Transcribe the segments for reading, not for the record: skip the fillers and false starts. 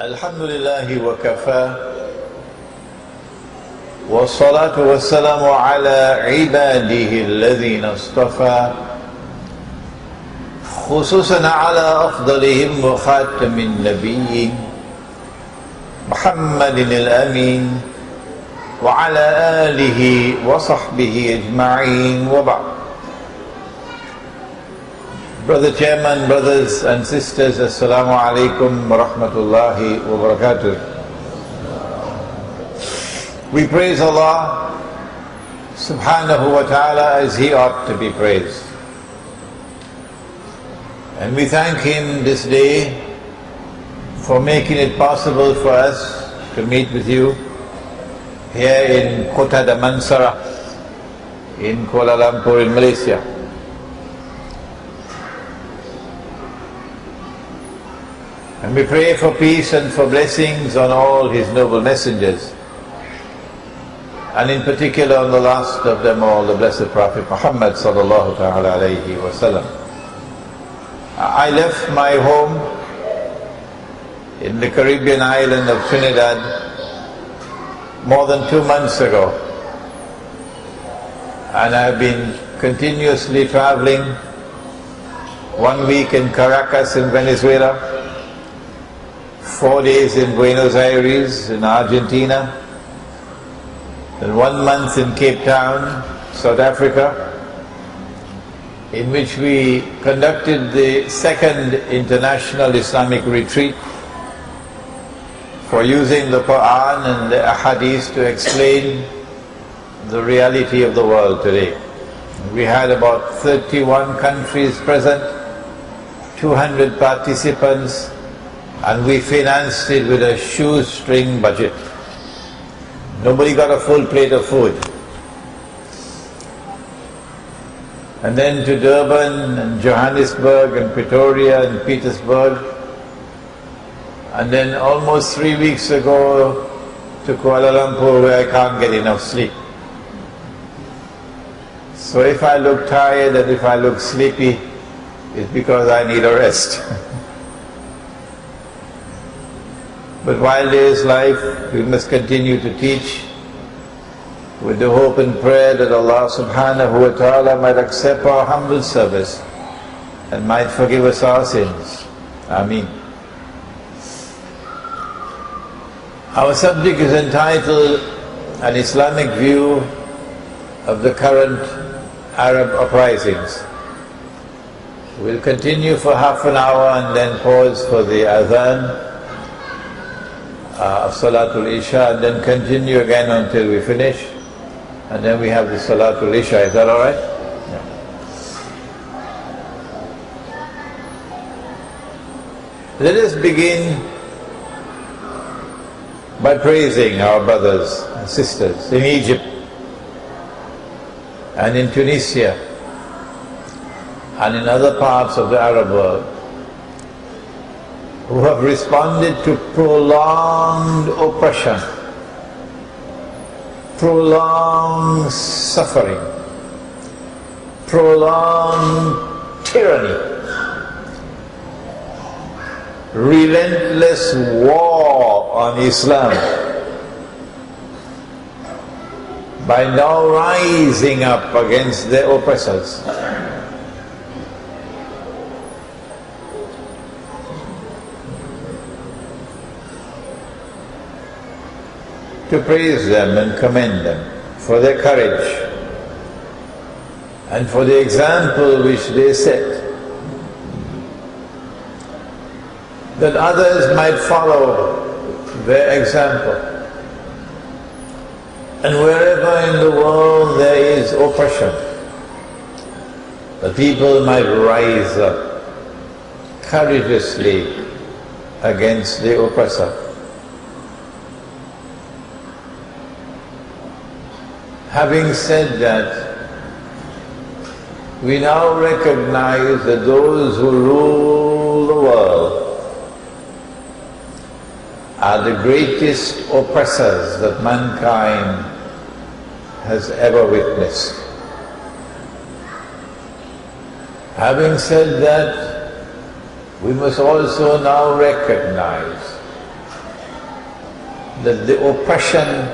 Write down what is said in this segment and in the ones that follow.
Alhamdulillahi wa kafa wa salatu wa salamu ala ibadihi alladhina istafa khususan ala afdalihim wa khatamin nabiyyin Muhammadin al-amin wa ala alihi wa sahbihi ajma'in wa ba'd. Brother Chairman, brothers and sisters, Assalamu alaikum wa rahmatullahi wa barakatuh. We praise Allah subhanahu wa ta'ala as He ought to be praised. And we thank Him this day for making it possible for us to meet with you here in Kota Damansara in Kuala Lumpur in Malaysia. And we pray for peace and for blessings on all His noble messengers, and in particular on the last of them all, the blessed Prophet Muhammad sallallahu ta'ala alayhi wa sallam. I left my home in the Caribbean island of Trinidad more than 2 months ago, and I've been continuously traveling. 1 week in Caracas in Venezuela, 4 days in Buenos Aires in Argentina, and 1 month in Cape Town, South Africa, in which we conducted the second international Islamic retreat for using the Quran and the Ahadith to explain the reality of the world today. We had about 31 countries present, 200 participants, and we financed it with a shoestring budget. Nobody got a full plate of food. And then to Durban and Johannesburg and Pretoria and Petersburg, and then almost 3 weeks ago to Kuala Lumpur, where I can't get enough sleep. So if I look tired and if I look sleepy, it's because I need a rest. But while there is life, we must continue to teach with the hope and prayer that Allah subhanahu wa ta'ala might accept our humble service and might forgive us our sins. Ameen. Our subject is entitled An Islamic View of the Current Arab Uprisings. We'll continue for half an hour and then pause for the adhan of Salatul Isha, and then continue again until we finish, and then we have the Salatul Isha. Is that alright? Yeah. Let us begin by praising our brothers and sisters in Egypt and in Tunisia and in other parts of the Arab world who have responded to prolonged oppression, prolonged suffering, prolonged tyranny, relentless war on Islam, by now rising up against their oppressors. To praise them and commend them for their courage and for the example which they set, that others might follow their example. And wherever in the world there is oppression, the people might rise up courageously against the oppressor. Having said that, we now recognize that those who rule the world are the greatest oppressors that mankind has ever witnessed. Having said that, we must also now recognize that the oppression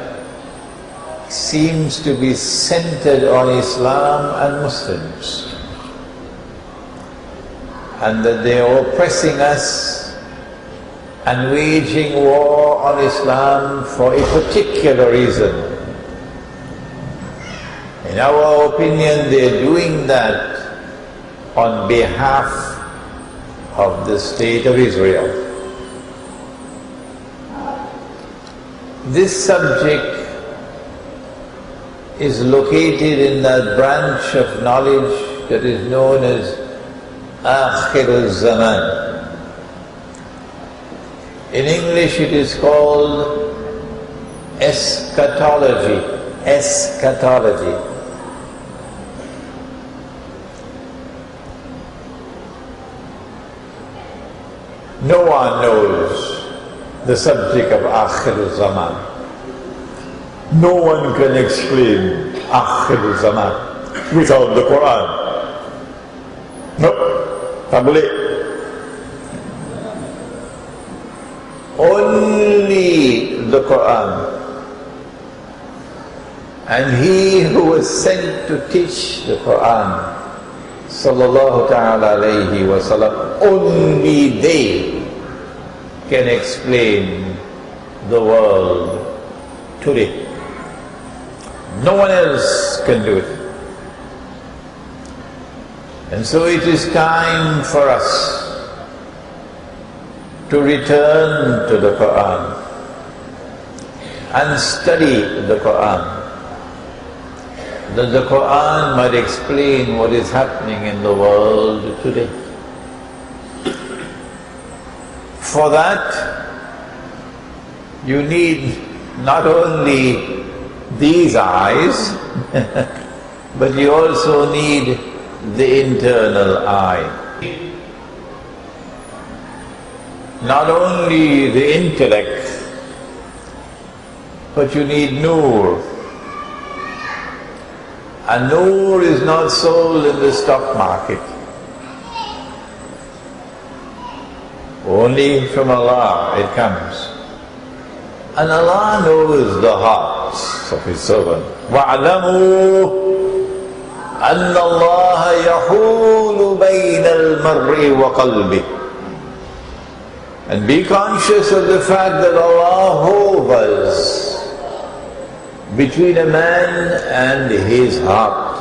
seems to be centered on Islam and Muslims, and that they are oppressing us and waging war on Islam for a particular reason. In our opinion, they are doing that on behalf of the State of Israel. This subject is located in that branch of knowledge that is known as Akhir zaman. In English it is called eschatology. Eschatology. No one knows the subject of Akhir zaman. No one can explain Akhir zaman without the Quran. No, tak boleh. Only the Quran. And he who was sent to teach the Quran, sallallahu ta'ala alayhi wa sallam, only they can explain the world today. No one else can do it. And so it is time for us to return to the Quran and study the Quran, that the Quran might explain what is happening in the world today. For that, you need not only these eyes, but you also need the internal eye. Not only the intellect, but you need nur. And nur is not sold in the stock market. Only from Allah it comes. And Allah knows the hearts of His servant. وَاعْلَمُوا أَنَّ اللَّهَ يَحُولُ بَيْنَ الْمَرْءِ وَقَلْبِهِ. And be conscious of the fact that Allah hovers between a man and his heart.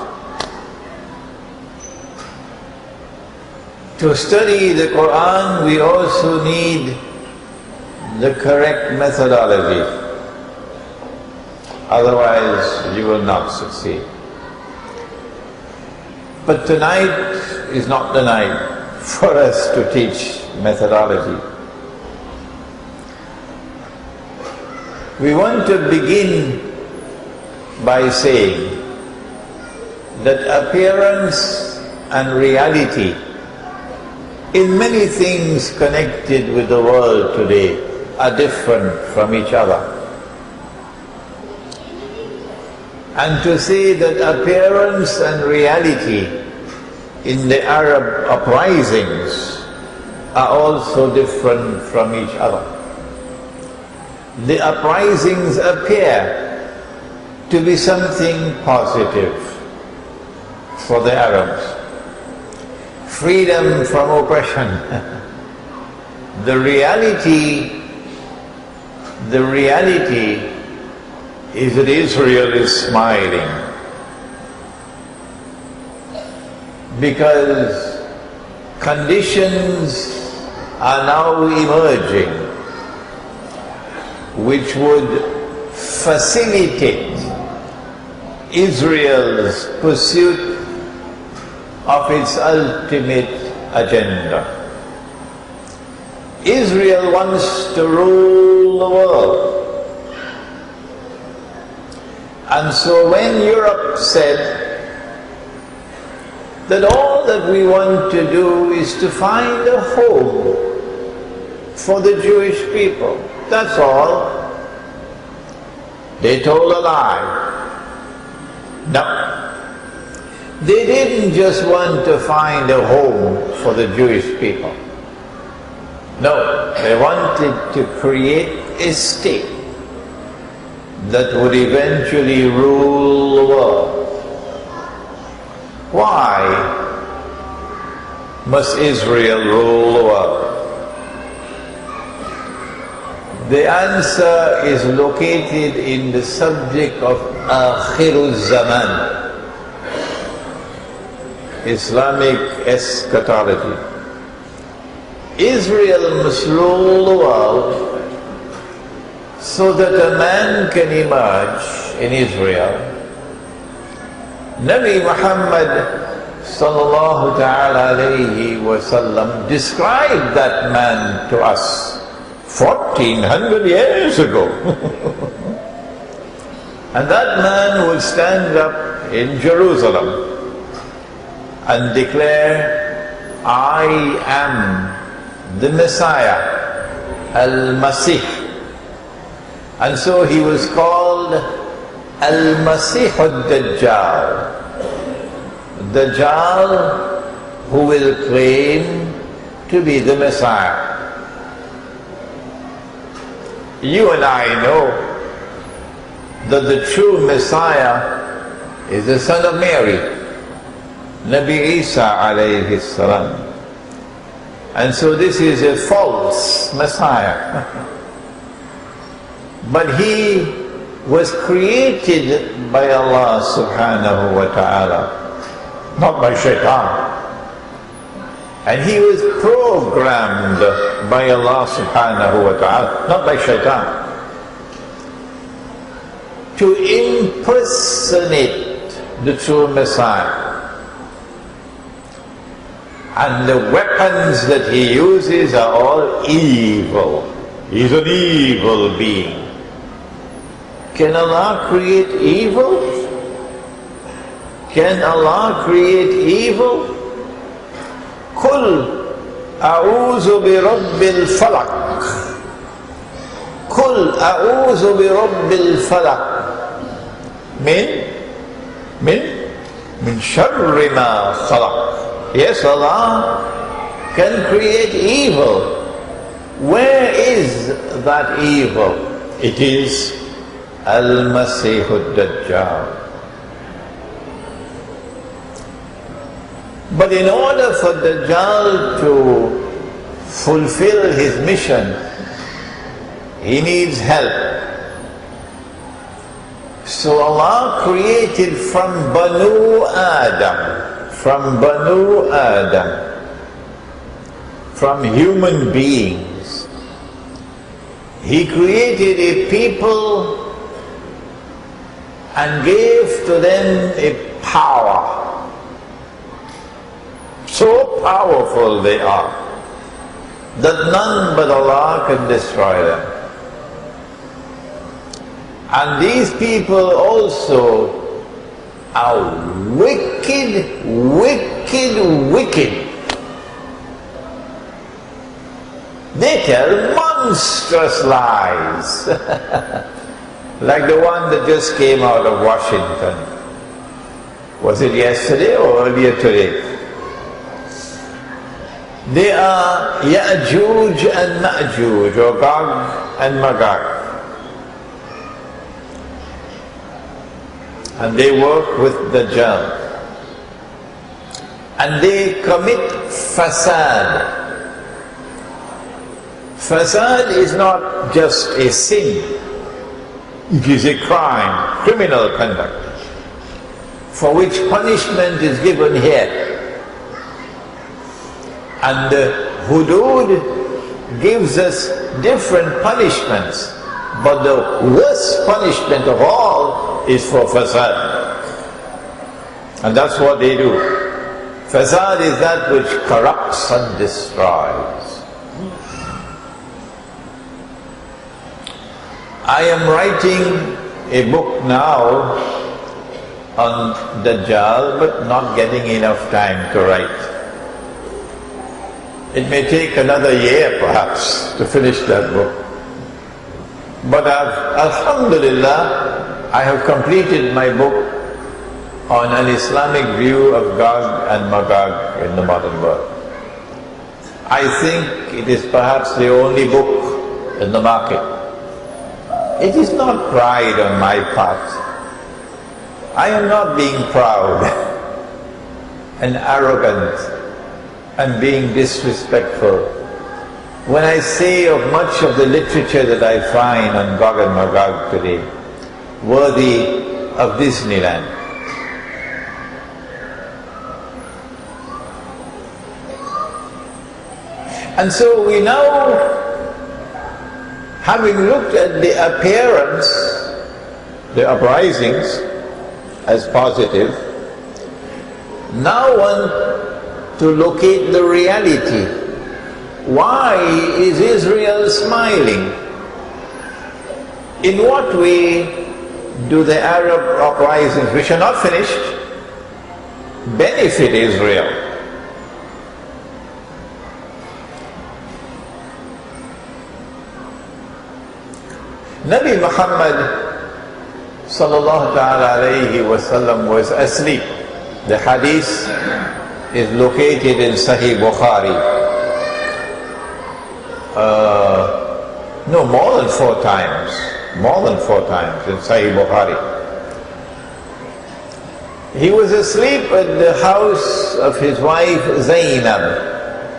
To study the Quran, we also need the correct methodology. Otherwise, you will not succeed. But tonight is not the night for us to teach methodology. We want to begin by saying that appearance and reality in many things connected with the world today are different from each other. And to say that appearance and reality in the Arab uprisings are also different from each other. The uprisings appear to be something positive for the Arabs. Freedom from oppression. The reality is that Israel is smiling because conditions are now emerging which would facilitate Israel's pursuit of its ultimate agenda. Israel wants to rule the world. And so when Europe said that all that we want to do is to find a home for the Jewish people, that's all, they told a lie. No. They didn't just want to find a home for the Jewish people. No, they wanted to create a state that would eventually rule the world. Why must Israel rule the world? The answer is located in the subject of Akhirul Zaman, Islamic eschatology. Israel must rule the world so that a man can emerge in Israel. Nabi Muhammad sallallahu ta'ala alayhi wa sallam described that man to us 1400 years ago. And that man would stand up in Jerusalem and declare, I am the Messiah, Al-Masih. And so he was called Al-Masih al-Dajjal, Dajjal who will claim to be the Messiah. You and I know that the true Messiah is the son of Mary, Nabi Isa alayhi salam. And so this is a false Messiah. But he was created by Allah subhanahu wa ta'ala, not by shaitan. And he was programmed by Allah subhanahu wa ta'ala, not by shaitan, to impersonate the true Messiah. And the weapons that he uses are all evil. He's an evil being. Can Allah create evil? Can Allah create evil? قل أعوذ برب الفلق قل أعوذ برب الفلق من شر ما خلق. Yes, Allah can create evil. Where is that evil? It is Al-Masih al-Dajjal. But in order for Dajjal to fulfill his mission, he needs help. So Allah created from Banu Adam, from human beings, He created a people and gave to them a power. So powerful they are that none but Allah can destroy them. And these people also are wicked, wicked, wicked. They tell monstrous lies, like the one that just came out of Washington. Was it yesterday or earlier today? They are Ya'juj and Ma'juj, or Gog and Magog. And they work with Dajjal. And they commit fasad. Fasad is not just a sin, it is a crime, criminal conduct, for which punishment is given here. And the hudud gives us different punishments, but the worst punishment of all is for fasad. And that's what they do. Fasad is that which corrupts and destroys. I am writing a book now on Dajjal, but not getting enough time to write. It may take another year perhaps to finish that book. But Alhamdulillah, I have completed my book on an Islamic view of Gog and Magog in the modern world. I think it is perhaps the only book in the market It is not pride on my part. I am not being proud and arrogant and being disrespectful when I say of much of the literature that I find on Gog and Magog today, worthy of Disneyland. And so we now, having looked at the appearance, the uprisings, as positive, now want to locate the reality. Why is Israel smiling? In what way do the Arab uprisings, which are not finished, benefit Israel? Nabi Muhammad sallallahu ta'ala alayhi wasallam was asleep. The hadith is located in Sahih Bukhari. No, more than 4 times. More than 4 times in Sahih Bukhari. He was asleep at the house of his wife Zainab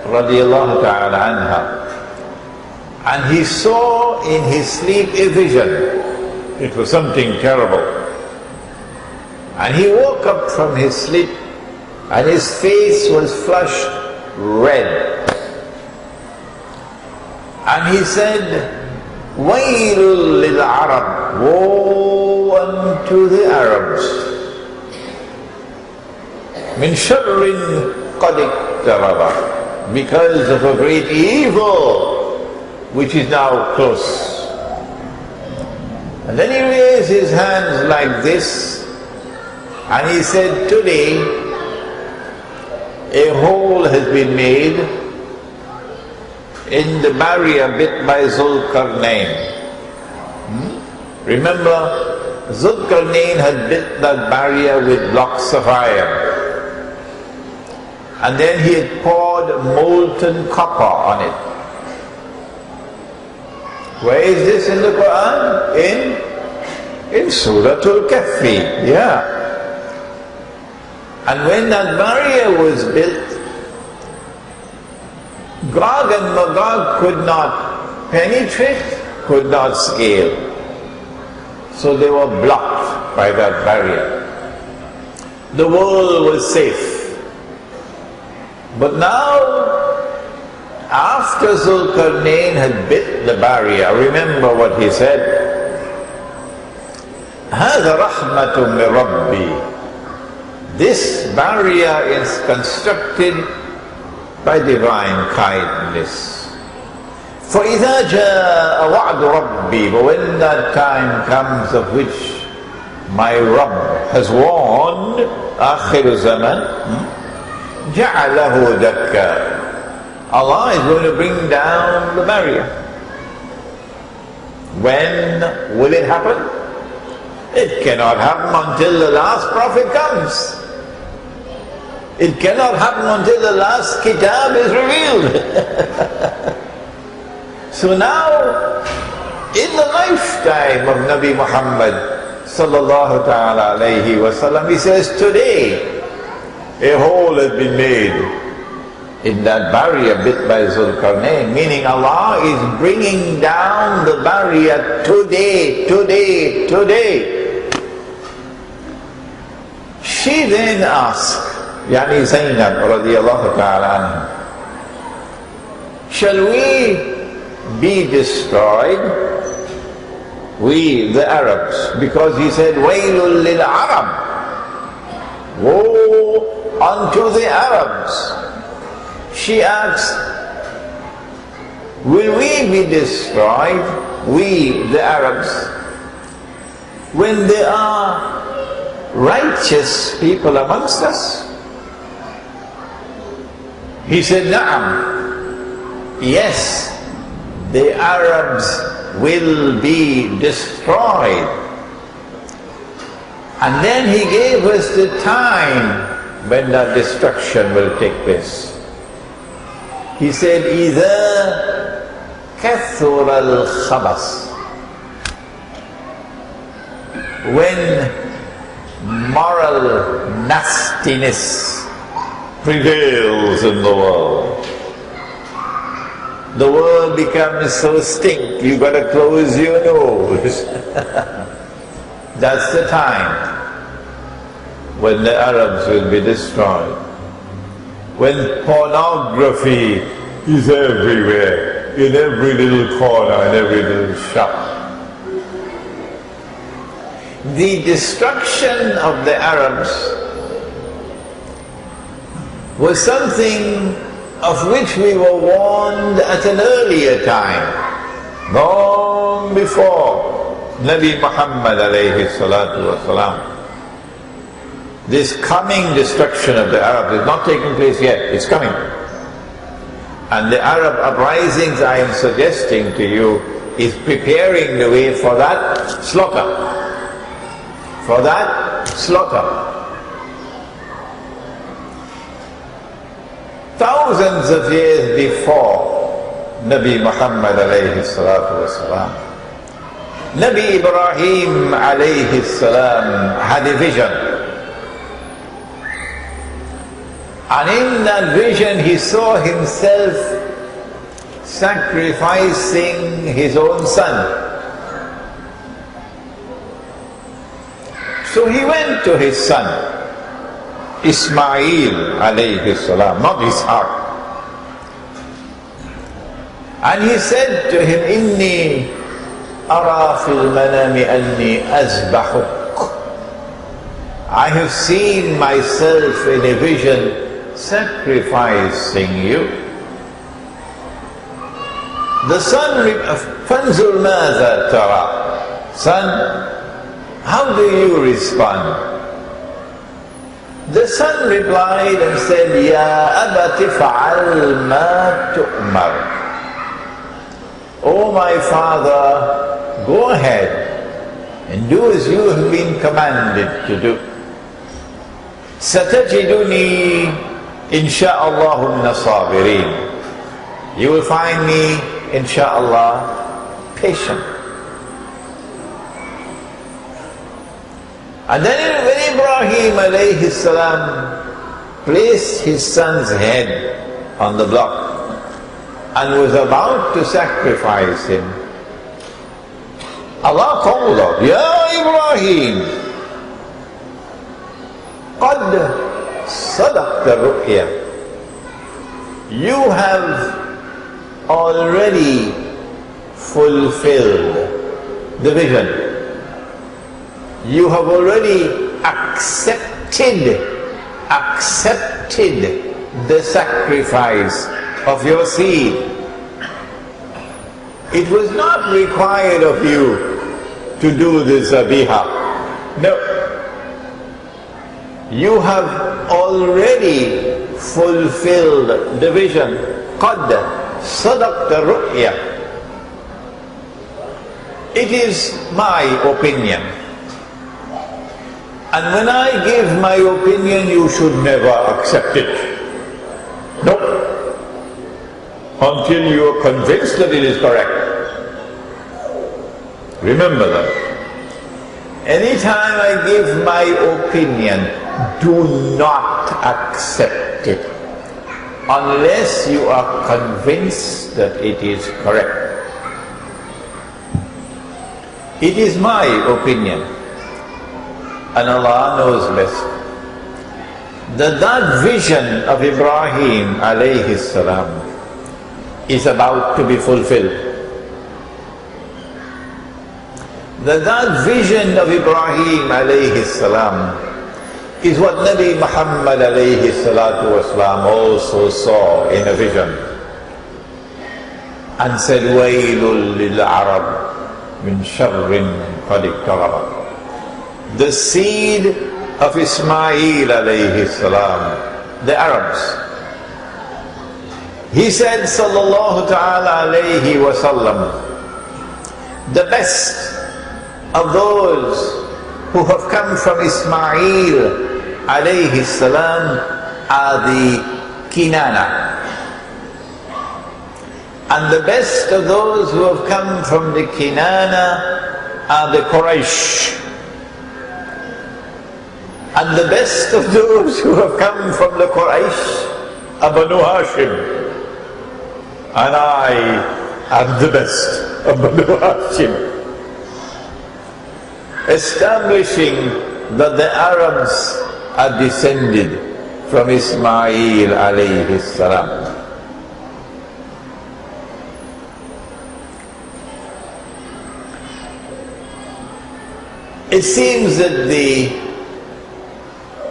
radiallahu ta'ala anha. And he saw in his sleep a vision. It was something terrible. And he woke up from his sleep and his face was flushed red. And he said, Wailul lil Arab, woe unto the Arabs. Min sharrin qad iqtaraba, because of a great evil which is now close. And then he raised his hands like this and he said, today a hole has been made in the barrier bit by Zulkarnain. Remember, Zulkarnain had bit that barrier with blocks of iron. And then he had poured molten copper on it. Where is this in the Quran? In Surah Al-Kahfi, yeah. And when that barrier was built, Gog and Magog could not penetrate, could not scale. So they were blocked by that barrier. The world was safe. But now, after Zulkarnain had bit the barrier, remember what he said, هَذَا رَحْمَةٌ مِّن رَبِّي. This barrier is constructed by divine kindness. فَإِذَا جَاءَ وَعْدُ رَبِّي. But when that time comes of which my Rabb has warned, آخِرُ زَمَنْ, جَعَلَهُ دَكَّا. Allah is going to bring down the barrier. When will it happen? It cannot happen until the last prophet comes. It cannot happen until the last kitab is revealed. So now, in the lifetime of Nabi Muhammad sallallahu ta'ala alayhi wa sallam, he says, today a hole has been made in that barrier bit by Zulkarnain, meaning Allah is bringing down the barrier today. She then asked, Yani Zainab radiyallahu ta'ala anha, shall we be destroyed? We, the Arabs, because he said, Wailul lil Arab, woe unto the Arabs. She asked, will we be destroyed, we, the Arabs, when there are righteous people amongst us? He said, Na'am, yes, the Arabs will be destroyed. And then he gave us the time when that destruction will take place. He said, إِذَا كَثُرَ الْخَبَثِ. when moral nastiness prevails in the world. The world becomes so stink, you got to close your nose. That's the time when the Arabs will be destroyed. When pornography is everywhere, in every little corner, in every little shop. The destruction of the Arabs was something of which we were warned at an earlier time, long before Nabi Muhammad alayhi salatu wasalam. This coming destruction of the Arabs is not taking place yet, it's coming. And the Arab uprisings I am suggesting to you is preparing the way for that slaughter. For that slaughter. Thousands of years before Nabi Muhammad alayhi salatu wasalam, Nabi Ibrahim alayhi salam had a vision. And in that vision he saw himself sacrificing his own son. So he went to his son, Ismail alayhi salam, not Ishaq. And he said to him, Inni ara fil manami anni azbahuk. I have seen myself in a vision sacrificing you. The son, Fanzur madha tara. Son, how do you respond? The son replied and said, Ya abati fa'al ma tu'mar. Oh my father, go ahead and do as you have been commanded to do. Satajiduni insha'Allahu min as-sabirin. You will find me, insha'Allah, patient. And then when Ibrahim alayhi salam placed his son's head on the block and was about to sacrifice him, Allah called out, Ya Ibrahim, qad sadaqta ru'ya. You have already fulfilled the vision. You have already accepted the sacrifice of your seed. It was not required of you to do the zabiha. No. You have already fulfilled the vision. Qad sadaqta ru'ya. It is my opinion. And when I give my opinion, you should never accept it. No. Until you are convinced that it is correct. Remember that. Anytime I give my opinion, do not accept it unless you are convinced that it is correct. It is my opinion. And Allah knows best. That vision of Ibrahim alayhi salam is about to be fulfilled. That vision of Ibrahim alayhi salam is what Nabi Muhammad alayhi salatu wasalam also saw in a vision and said, Waylul lil Arab min sharrin qad iqtaraba. The seed of Ismail alayhi salam, the Arabs. He said, sallallahu ta'ala alayhi wa sallam, the best of those who have come from Ismail alayhi salam are the Kinana. And the best of those who have come from the Kinana are the Quraysh. And the best of those who have come from the Quraysh are Banu Hashim. And I am the best of Banu Hashim. Establishing that the Arabs are descended from Ismail alayhi salam. It seems that the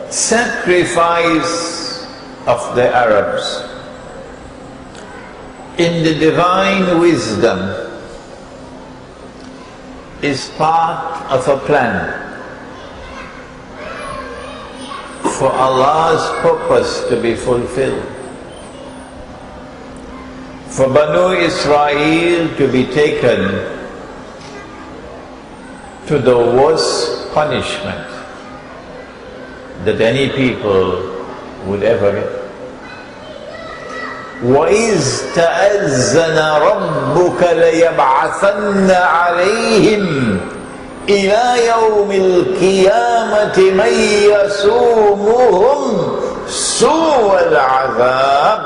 sacrifice of the Arabs in the divine wisdom is part of a plan for Allah's purpose to be fulfilled. For Banu Israel to be taken to the worst punishment that any people would ever get. وَإِذْ تَأَذَّنَ رَبُّكَ لَيَبْعَثَنَّ عَلَيْهِمْ إِلَى يَوْمِ الْقِيَامَةِ مَنْ يَسُومُهُمْ سُوءَ الْعَذَابِ.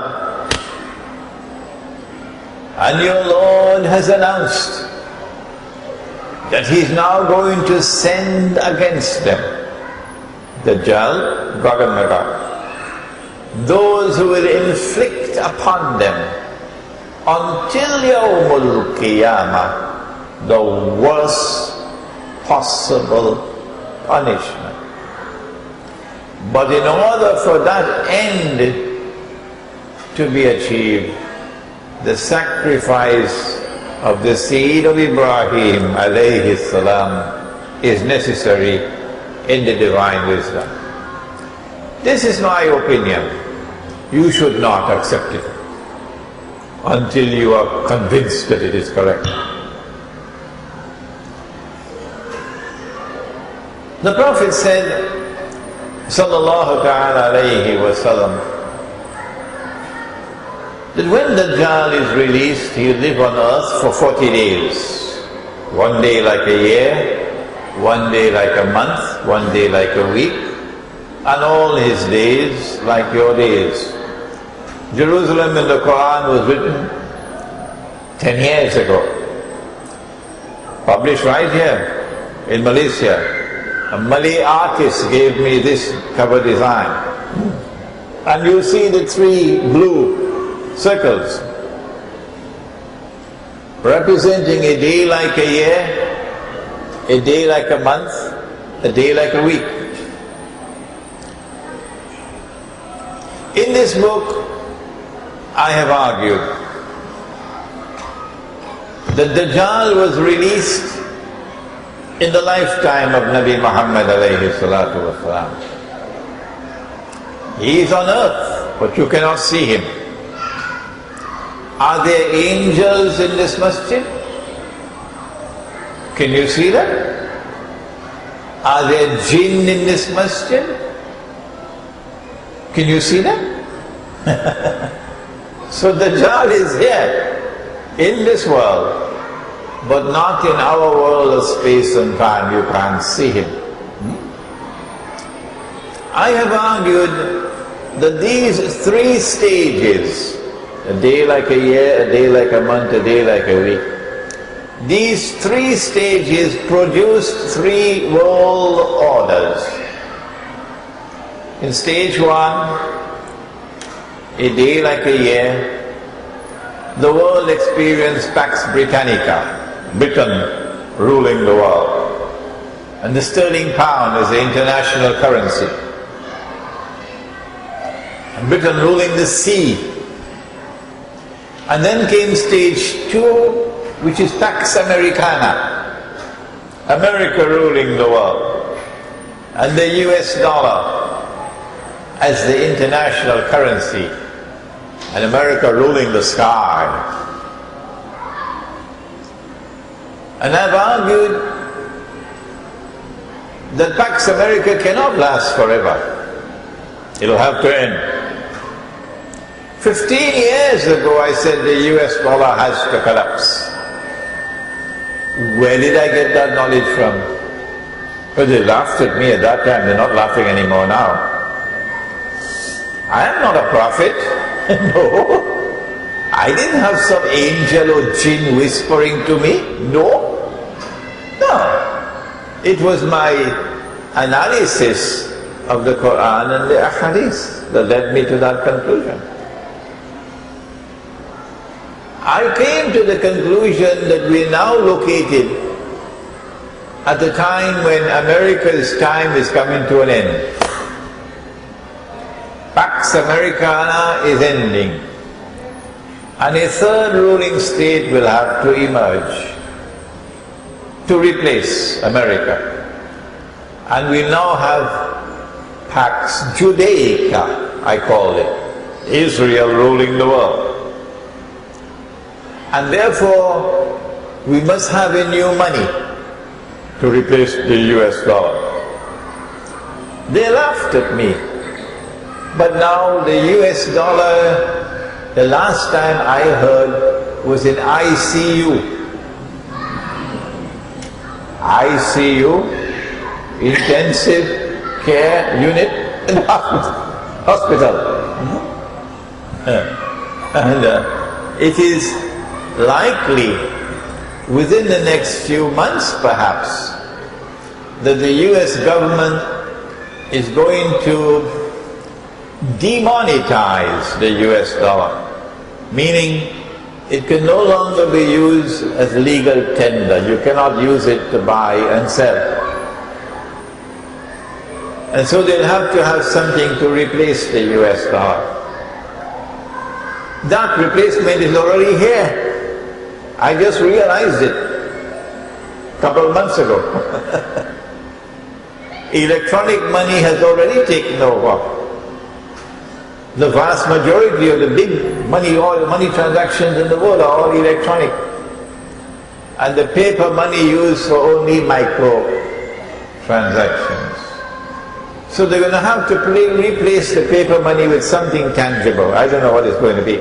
And your Lord has announced that He's now going to send against them Dajjal, Gog and Magog, those who will inflict upon them until Yawmul Qiyamah the worst possible punishment. But in order for that end to be achieved, the sacrifice of the seed of Ibrahim alayhi salam is necessary in the divine wisdom. This is my opinion. You should not accept it until you are convinced that it is correct. The Prophet said, sallallahu ta'ala alayhi wa sallam, that when Dajjal is released, he'll live on earth for 40 days. One day like a year, one day like a month, one day like a week, and all his days like your days. Jerusalem in the Quran was written 10 years ago. Published right here in Malaysia. A Malay artist gave me this cover design. And you see the 3 blue circles representing a day like a year, a day like a month, a day like a week. In this book, I have argued that Dajjal was released in the lifetime of Nabi Muhammad alayhi salatu wasalam. He is on earth, but you cannot see him. Are there angels in this masjid? Can you see them? Are there jinn in this masjid? Can you see them? So Dajjal is here in this world, but not in our world of space and time. You can't see him. I have argued that these 3 stages, a day like a year, a day like a month, a day like a week, these 3 stages produced 3 world orders. In stage 1, a day like a year, the world experienced Pax Britannica, Britain ruling the world. And the sterling pound is the international currency. And Britain ruling the sea. And then came stage 2, which is Pax Americana, America ruling the world. And the US dollar as the international currency, and America ruling the sky. And I've argued that Pax America cannot last forever. It'll have to end. 15 years ago I said the US dollar has to collapse. Where did I get that knowledge from? But they laughed at me at that time, they're not laughing anymore now. I am not a prophet. No. I didn't have some angel or jinn whispering to me. No. No. It was my analysis of the Quran and the Ahadith that led me to that conclusion. I came to the conclusion that we are now located at the time when America's time is coming to an end. Pax Americana is ending, and a third ruling state will have to emerge to replace America. And we now have Pax Judaica, I call it, Israel ruling the world. And therefore, we must have a new money to replace the US dollar. They laughed at me. But now the US dollar, the last time I heard, was in ICU. ICU, Intensive Care Unit in the hospital. And it is likely within the next few months perhaps that the US government is going to demonetize the US dollar, meaning it can no longer be used as legal tender. You cannot use it to buy and sell. And so they'll have to have something to replace the US dollar. That replacement is already here. I just realized it a couple of months ago. Electronic money has already taken over. The vast majority of the big money, all the money transactions in the world are all electronic. And the paper money used for only micro transactions. So they're going to have to replace the paper money with something tangible. I don't know what it's going to be.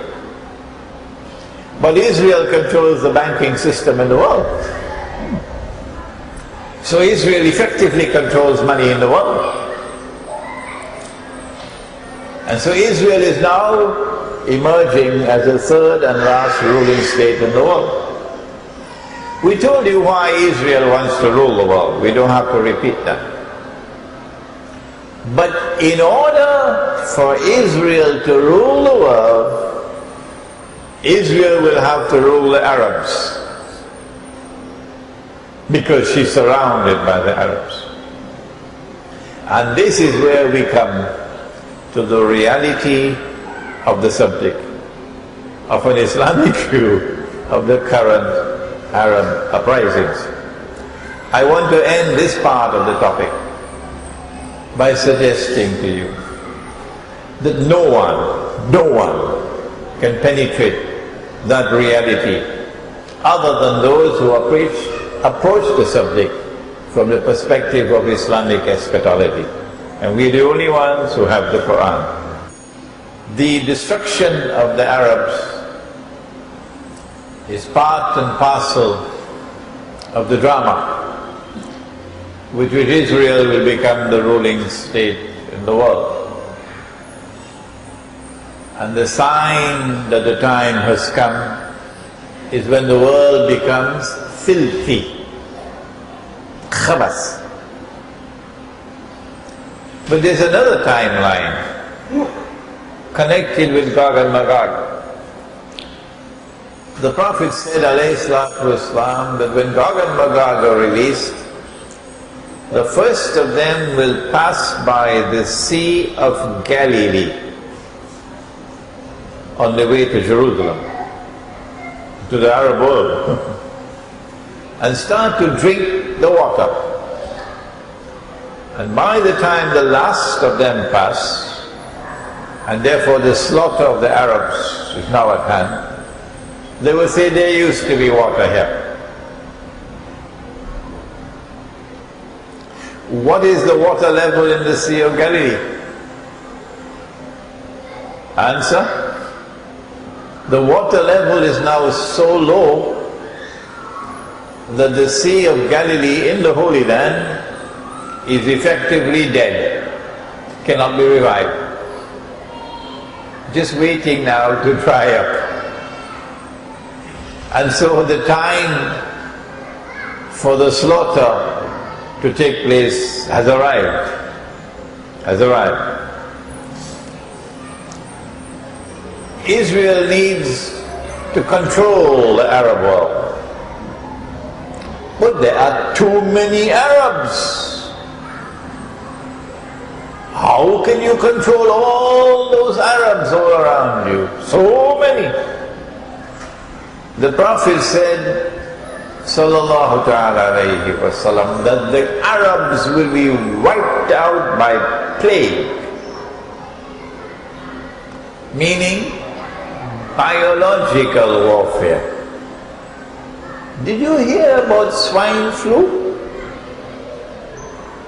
But Israel controls the banking system in the world. So Israel effectively controls money in the world. And so Israel is now emerging as the third and last ruling state in the world. We told you why Israel wants to rule the world. We don't have to repeat that. But in order for Israel to rule the world, Israel will have to rule the Arabs, because she's surrounded by the Arabs. And this is where we come to the reality of the subject, of an Islamic view of the current Arab uprisings. I want to end this part of the topic by suggesting to you that no one can penetrate that reality other than those who approach the subject from the perspective of Islamic eschatology. And we're the only ones who have the Quran. The destruction of the Arabs is part and parcel of the drama with which Israel will become the ruling state in the world. And the sign that the time has come is when the world becomes filthy, khabas. But there's another timeline connected with Gog and Magog. The Prophet said, alayhi salatu wasalam, that when Gog and Magog are released, the first of them will pass by the Sea of Galilee on the way to Jerusalem, to the Arab world, and start to drink the water. And by the time the last of them pass, and therefore the slaughter of the Arabs is now at hand, they will say there used to be water here. What is the water level in the Sea of Galilee? Answer: the water level is now so low that the Sea of Galilee in the Holy Land is effectively dead, cannot be revived. Just waiting now to dry up. And so the time for the slaughter to take place has arrived. Israel needs to control the Arab world. But there are too many Arabs. How can you control all those Arabs all around you? So many. The Prophet said, sallallahu ta'ala alayhi wa sallam, that the Arabs will be wiped out by plague. Meaning biological warfare. Did you hear about swine flu?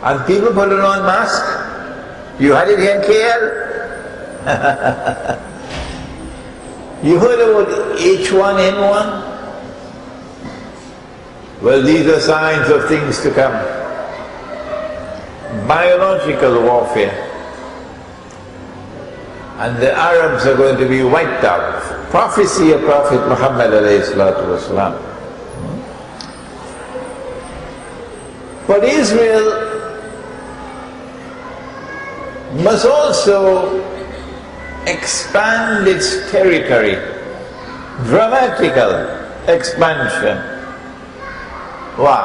And people put it on mask? You had it here in KL? You heard about H1N1? Well, these are signs of things to come. Biological warfare. And the Arabs are going to be wiped out. Prophecy of Prophet Muhammad alayhi salatu wasalam. But Israel must also expand its territory. Dramatical expansion. Why?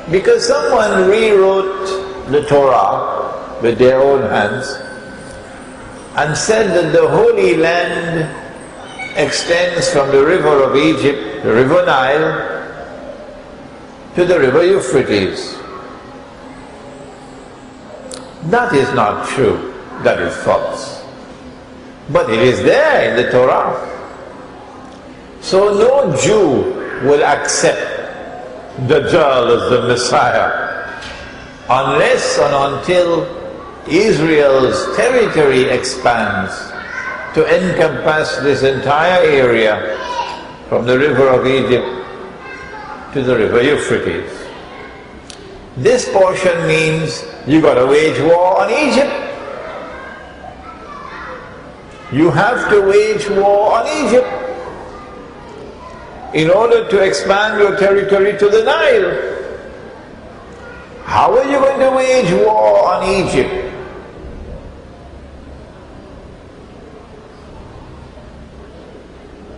Because someone rewrote the Torah with their own hands and said that the Holy Land extends from the river of Egypt, the river Nile, to the river Euphrates. That is not true. That is false. But it is there in the Torah. So no Jew will accept Dajjal as the Messiah unless and until Israel's territory expands to encompass this entire area from the river of Egypt to the river Euphrates. This portion means you got to wage war on Egypt. You have to wage war on Egypt in order to expand your territory to the Nile. How are you going to wage war on Egypt?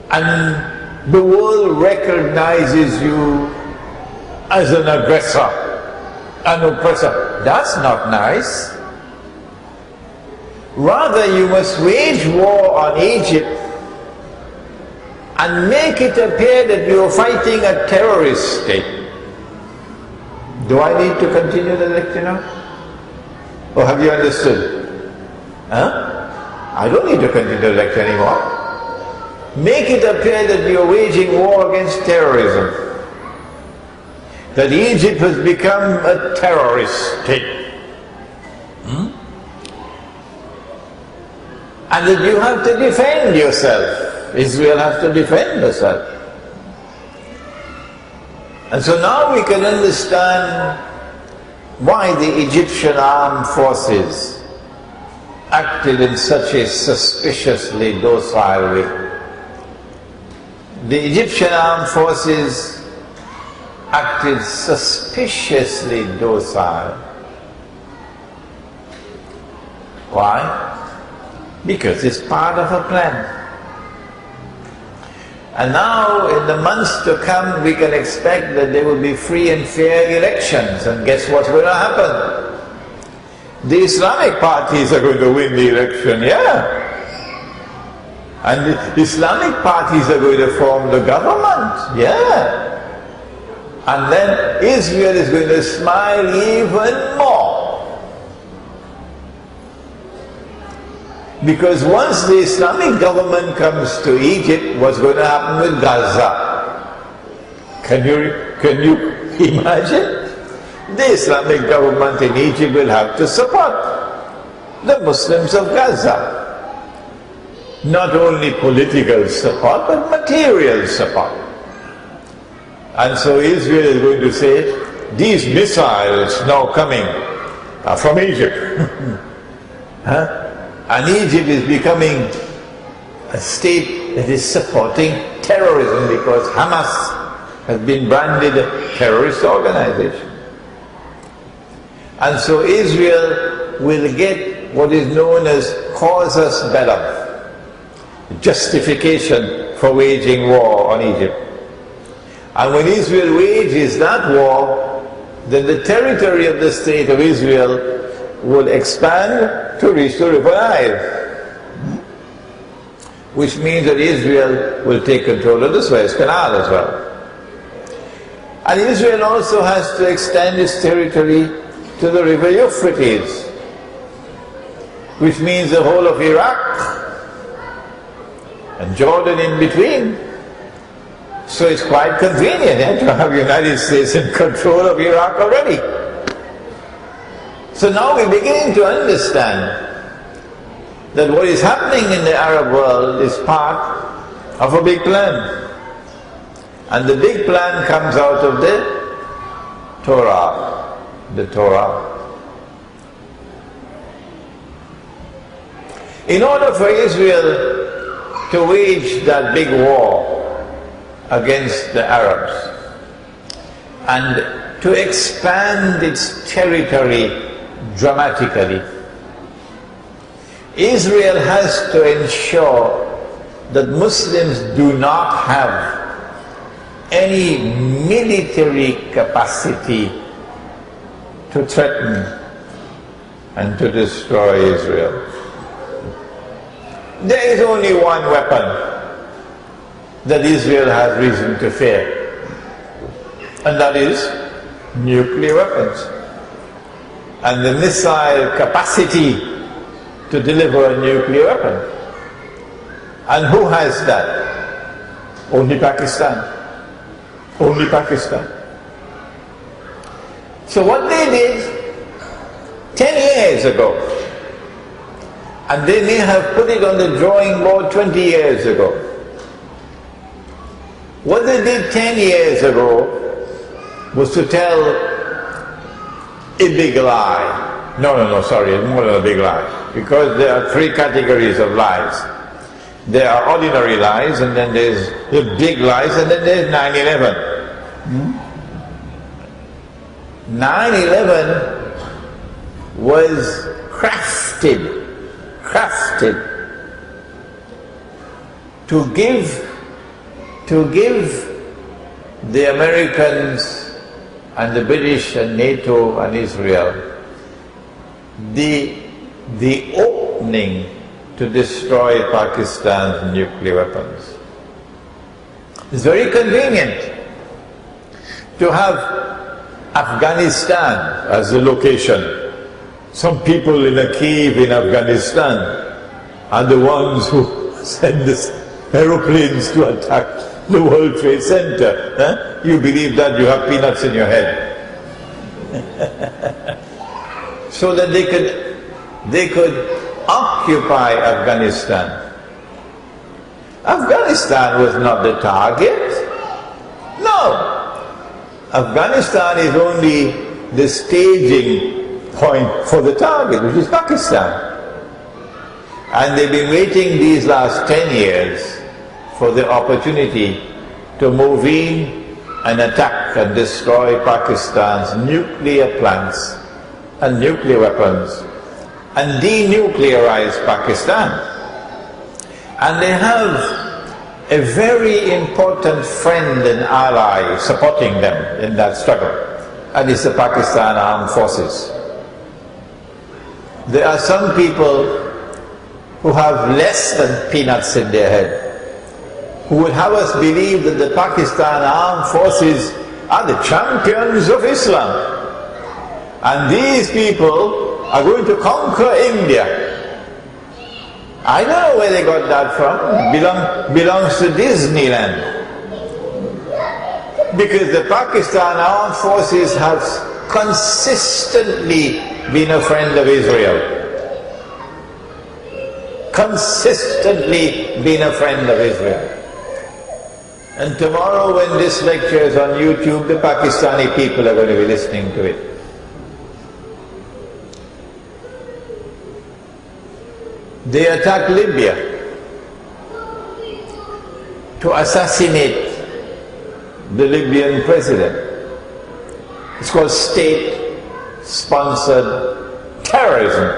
And the world recognizes you as an aggressor, an oppressor. That's not nice. Rather, you must wage war on Egypt and make it appear that you're fighting a terrorist state. Do I need to continue the lecture now? Or have you understood? Huh? I don't need to continue the lecture anymore. Make it appear that you're waging war against terrorism. That Egypt has become a terrorist state. And that you have to defend yourself. Israel has to defend herself. And so now we can understand why the Egyptian armed forces acted in such a suspiciously docile way. The Egyptian armed forces acted suspiciously docile. Why? Because it's part of a plan. And now in the months to come we can expect that there will be free and fair elections, and guess what's going to happen? The Islamic parties are going to win the election, yeah. And the Islamic parties are going to form the government, yeah. And then Israel is going to smile even more. Because once the Islamic government comes to Egypt, what's going to happen with Gaza? Can you imagine? The Islamic government in Egypt will have to support the Muslims of Gaza. Not only political support, but material support. And so Israel is going to say, these missiles now coming from Egypt. Huh? And Egypt is becoming a state that is supporting terrorism because Hamas has been branded a terrorist organization. And so Israel will get what is known as casus belli, justification for waging war on Egypt. And when Israel wages that war, then the territory of the state of Israel will expand to reach the river Nile, which means that Israel will take control of the Suez Canal as well. And Israel also has to extend its territory to the river Euphrates, which means the whole of Iraq and Jordan in between. So it's quite convenient to have the United States in control of Iraq already. So now we're beginning to understand that what is happening in the Arab world is part of a big plan. And the big plan comes out of the Torah. The Torah. In order for Israel to wage that big war against the Arabs and to expand its territory dramatically, Israel has to ensure that Muslims do not have any military capacity to threaten and to destroy Israel. There is only one weapon that Israel has reason to fear, and that is nuclear weapons. And the missile capacity to deliver a nuclear weapon. And who has that? Only Pakistan. Only Pakistan. So what they did 10 years ago, and they may have put it on the drawing board 20 years ago. What they did 10 years ago was to tell a big lie. No, sorry, it's more than a big lie. Because there are three categories of lies. There are ordinary lies, and then there's the big lies, and then there's 9/11. 9/11 was crafted to give the Americans and the British and NATO and Israel the opening to destroy Pakistan's nuclear weapons. It's very convenient to have Afghanistan as the location. Some people in a cave in Afghanistan are the ones who send these aeroplanes to attack the World Trade Center. Huh? You believe that, you have peanuts in your head. So that they could occupy Afghanistan. Afghanistan was not the target. No. Afghanistan is only the staging point for the target, which is Pakistan. And they've been waiting these last 10 years for the opportunity to move in and attack and destroy Pakistan's nuclear plants and nuclear weapons and denuclearize Pakistan. And they have a very important friend and ally supporting them in that struggle, and it's the Pakistan Armed Forces. There are some people who have less than peanuts in their head, who would have us believe that the Pakistan Armed Forces are the champions of Islam. And these people are going to conquer India. I don't know where they got that from. It belongs to Disneyland. Because the Pakistan Armed Forces have consistently been a friend of Israel. Consistently been a friend of Israel. And tomorrow when this lecture is on YouTube, the Pakistani people are going to be listening to it. They attacked Libya to assassinate the Libyan president. It's called state-sponsored terrorism.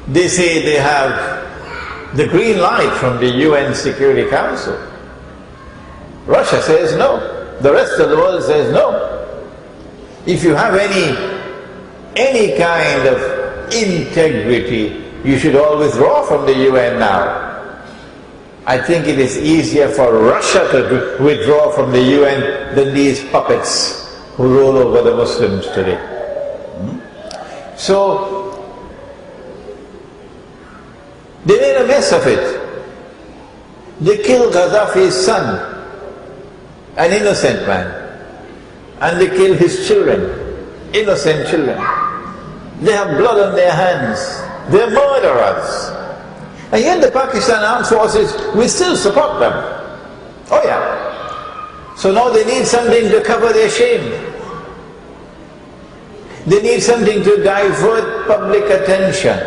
They say they have the green light from the UN Security Council. Russia says no. The rest of the world says no. If you have any kind of integrity, you should all withdraw from the UN now. I think it is easier for Russia to withdraw from the UN than these puppets who rule over the Muslims today. So, they made a mess of it. They killed Gaddafi's son, an innocent man, and they killed his children, innocent children. They have blood on their hands. They're murderers. And yet the Pakistan Armed Forces, we still support them. Oh yeah. So now they need something to cover their shame. They need something to divert public attention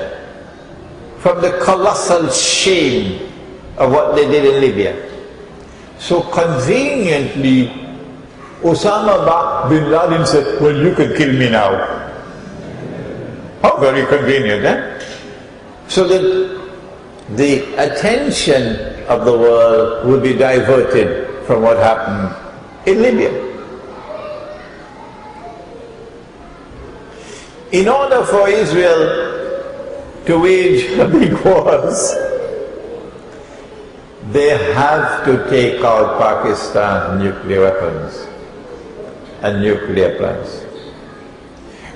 from the colossal shame of what they did in Libya. So conveniently, Osama bin Laden said, well, you can kill me now. How very convenient, eh? So that the attention of the world would be diverted from what happened in Libya. In order for Israel to wage a big wars, they have to take out Pakistan's nuclear weapons and nuclear plants.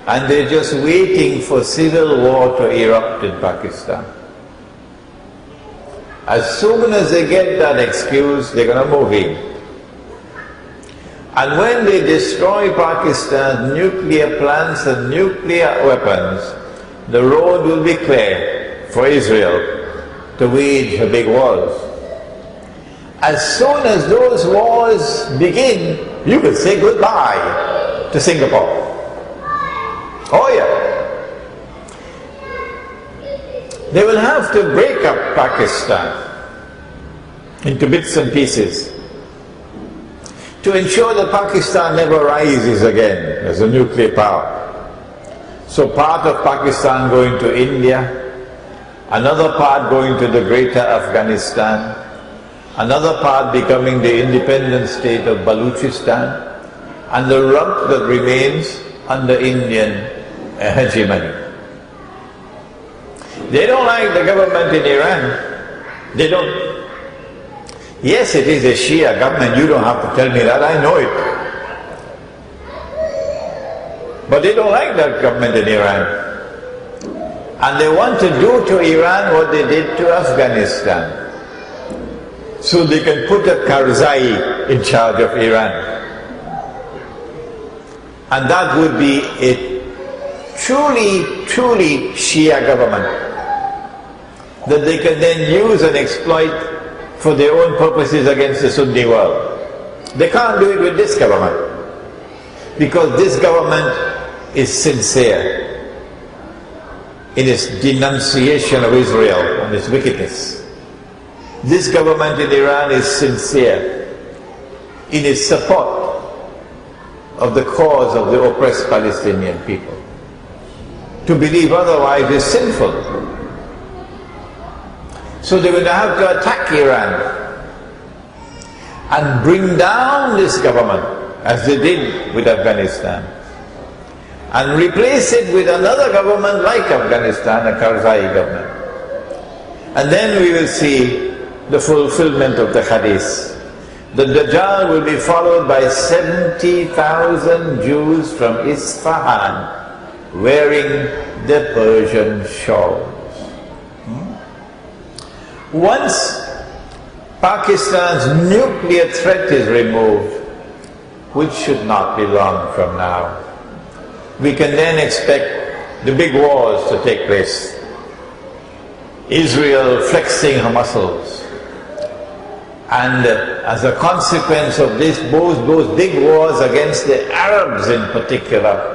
And they're just waiting for civil war to erupt in Pakistan. As soon as they get that excuse, they're going to move in. And when they destroy Pakistan's nuclear plants and nuclear weapons, the road will be clear for Israel to wage her big wars. As soon as those wars begin, you will say goodbye to Singapore. Oh yeah. They will have to break up Pakistan into bits and pieces to ensure that Pakistan never rises again as a nuclear power. So part of Pakistan going to India, another part going to the greater Afghanistan, another part becoming the independent state of Balochistan, and the rump that remains under Indian hegemony. They don't like the government in Iran. They don't. Yes, it is a Shia government, you don't have to tell me that, I know it. But they don't like that government in Iran. And they want to do to Iran what they did to Afghanistan. So they can put a Karzai in charge of Iran. And that would be a truly Shia government that they can then use and exploit for their own purposes against the Sunni world. They can't do it with this government, because this government is sincere in its denunciation of Israel and its wickedness. This government in Iran is sincere in its support of the cause of the oppressed Palestinian people. To believe otherwise is sinful. So they will have to attack Iran and bring down this government, as they did with Afghanistan, and replace it with another government like Afghanistan, a Karzai government. And then we will see the fulfillment of the hadith. The Dajjal will be followed by 70,000 Jews from Isfahan wearing the Persian shawls. Once Pakistan's nuclear threat is removed, which should not be long from now, we can then expect the big wars to take place. Israel flexing her muscles, And as a consequence of this, both big wars against the Arabs in particular,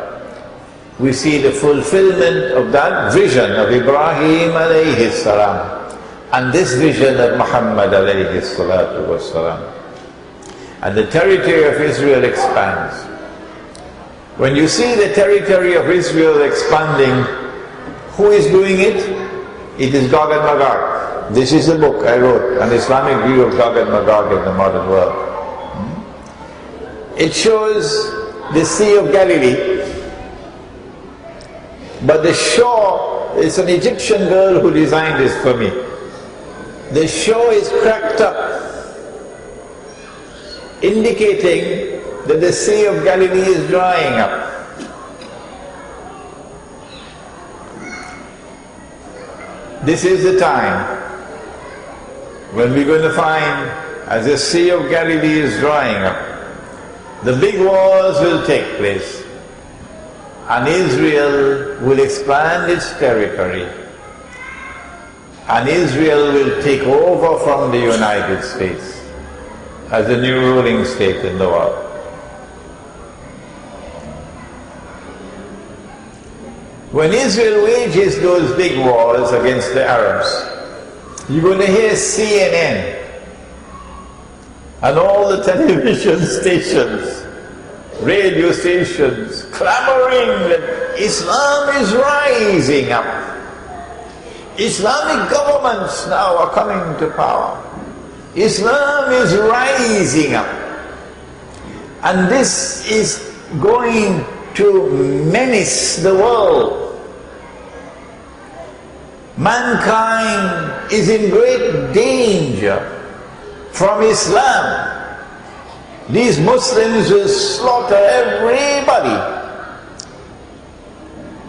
we see the fulfillment of that vision of Ibrahim alayhi salam and this vision of Muhammad alayhi salatu wassalam. And the territory of Israel expands. When you see the territory of Israel expanding, who is doing it? It is Gog and Magog. This is a book I wrote, An Islamic View of Gog and Magog in the Modern World. It shows the Sea of Galilee, but the shore, it's an Egyptian girl who designed this for me. The shore is cracked up, indicating that the Sea of Galilee is drying up. This is the time when we're going to find, as the Sea of Galilee is drying up, the big wars will take place and Israel will expand its territory and Israel will take over from the United States as the new ruling state in the world. When Israel wages those big wars against the Arabs, you're going to hear CNN and all the television stations, radio stations clamoring that Islam is rising up. Islamic governments now are coming to power. Islam is rising up. And this is going to menace the world. Mankind is in great danger from Islam. These Muslims will slaughter everybody.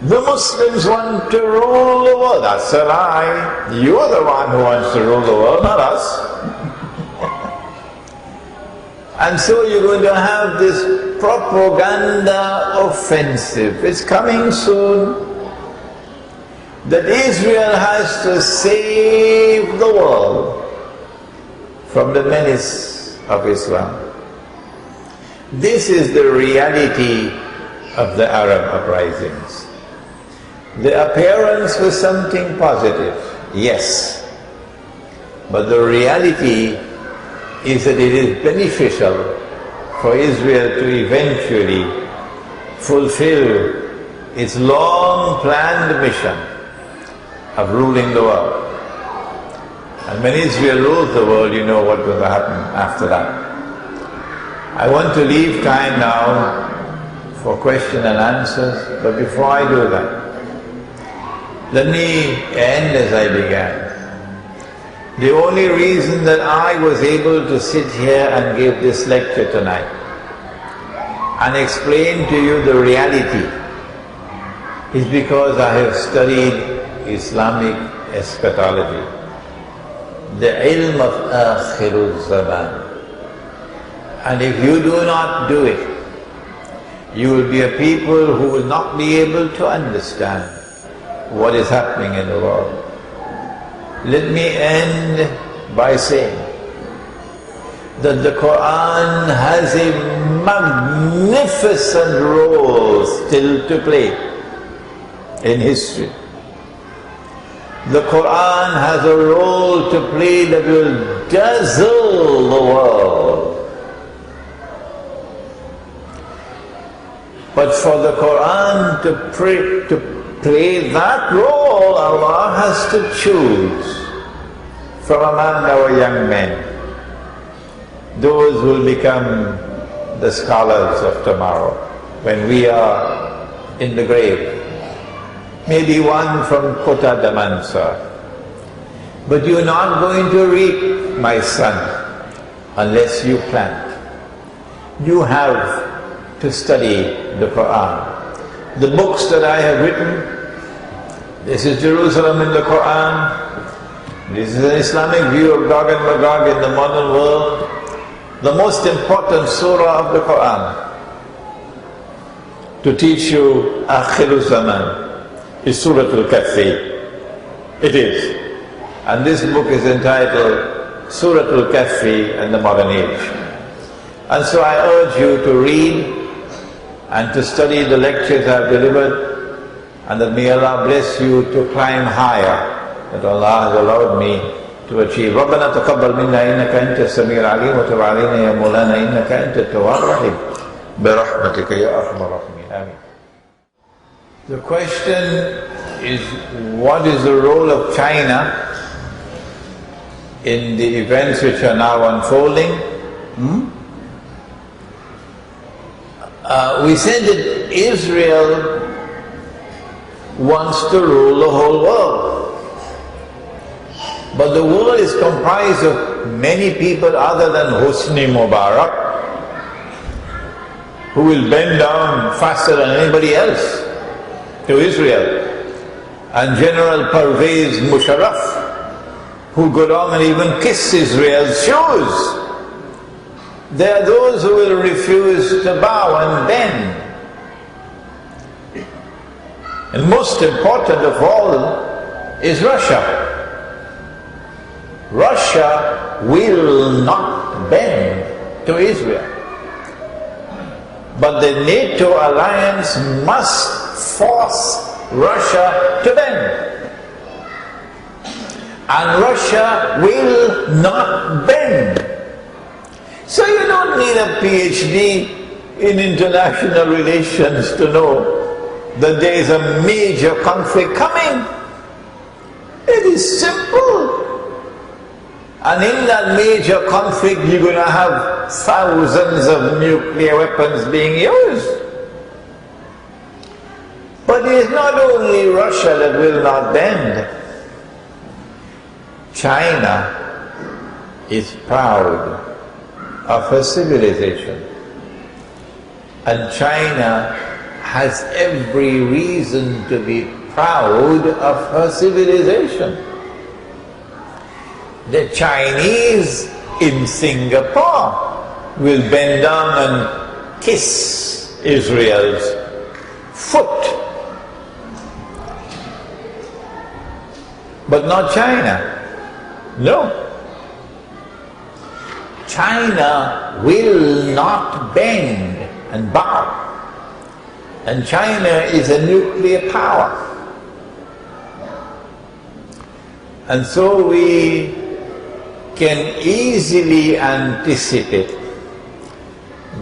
The Muslims want to rule the world. That's a lie. You're the one who wants to rule the world, not us. And so you're going to have this propaganda offensive. It's coming soon. That Israel has to save the world from the menace of Islam. This is the reality of the Arab uprisings. The appearance was something positive, yes. But the reality is that it is beneficial for Israel to eventually fulfill its long-planned mission of ruling the world. And when Israel rules the world, you know what will happen after that. I want to leave time now for question and answers, but before I do that, let me end as I began. The only reason that I was able to sit here and give this lecture tonight and explain to you the reality is because I have studied Islamic eschatology, the ilm of Akhirul Zaman. And if you do not do it, you will be a people who will not be able to understand what is happening in the world. Let me end by saying that the Quran has a magnificent role still to play in history. The Quran has a role to play that will dazzle the world. But for the Quran to play that role, Allah has to choose from among our young men those who will become the scholars of tomorrow when we are in the grave. Maybe one from Kota Damansa. But you're not going to reap, my son, unless you plant. You have to study the Quran. The books that I have written, this is Jerusalem in the Quran, this is an Islamic view of Gog and Magog in the modern world. The most important surah of the Quran to teach you Akhirul Zaman is Surah Al-Kahfi. It is. And this book is entitled Surah Al-Kahfi and the modern age. And so I urge you to read and to study the lectures I have delivered, and that may Allah bless you to climb higher, that Allah has allowed me to achieve. رَبَّنَا تَقَبَّلْ مِنَّا إِنَّكَ أَنْتَ السَّمِيعُ الْعَلِيمُ وَتُبْ عَلَيْنَا يَا مَوْلَانَا إِنَّكَ أَنْتَ التَّوَّابُ الرَّحِيمُ بِرَحْمَتِكَ يَا أَرْحَمَ الرَّاحِمِينَ آمين. The question is, what is the role of China in the events which are now unfolding? We said that Israel wants to rule the whole world. But the world is comprised of many people other than Hosni Mubarak, who will bend down faster than anybody else to Israel, and General Pervez Musharraf, who go down and even kiss Israel's shoes. There are those who will refuse to bow and bend. And most important of all is Russia. Russia will not bend to Israel. But the NATO alliance must force Russia to bend. And Russia will not bend. So you don't need a PhD in international relations to know that there is a major conflict coming. It is simple. And in that major conflict you're going to have thousands of nuclear weapons being used. But it is not only Russia that will not bend. China is proud of her civilization. And China has every reason to be proud of her civilization. The Chinese in Singapore will bend down and kiss Israel's foot. But not China. No. China will not bend and bow. And China is a nuclear power. And so we can easily anticipate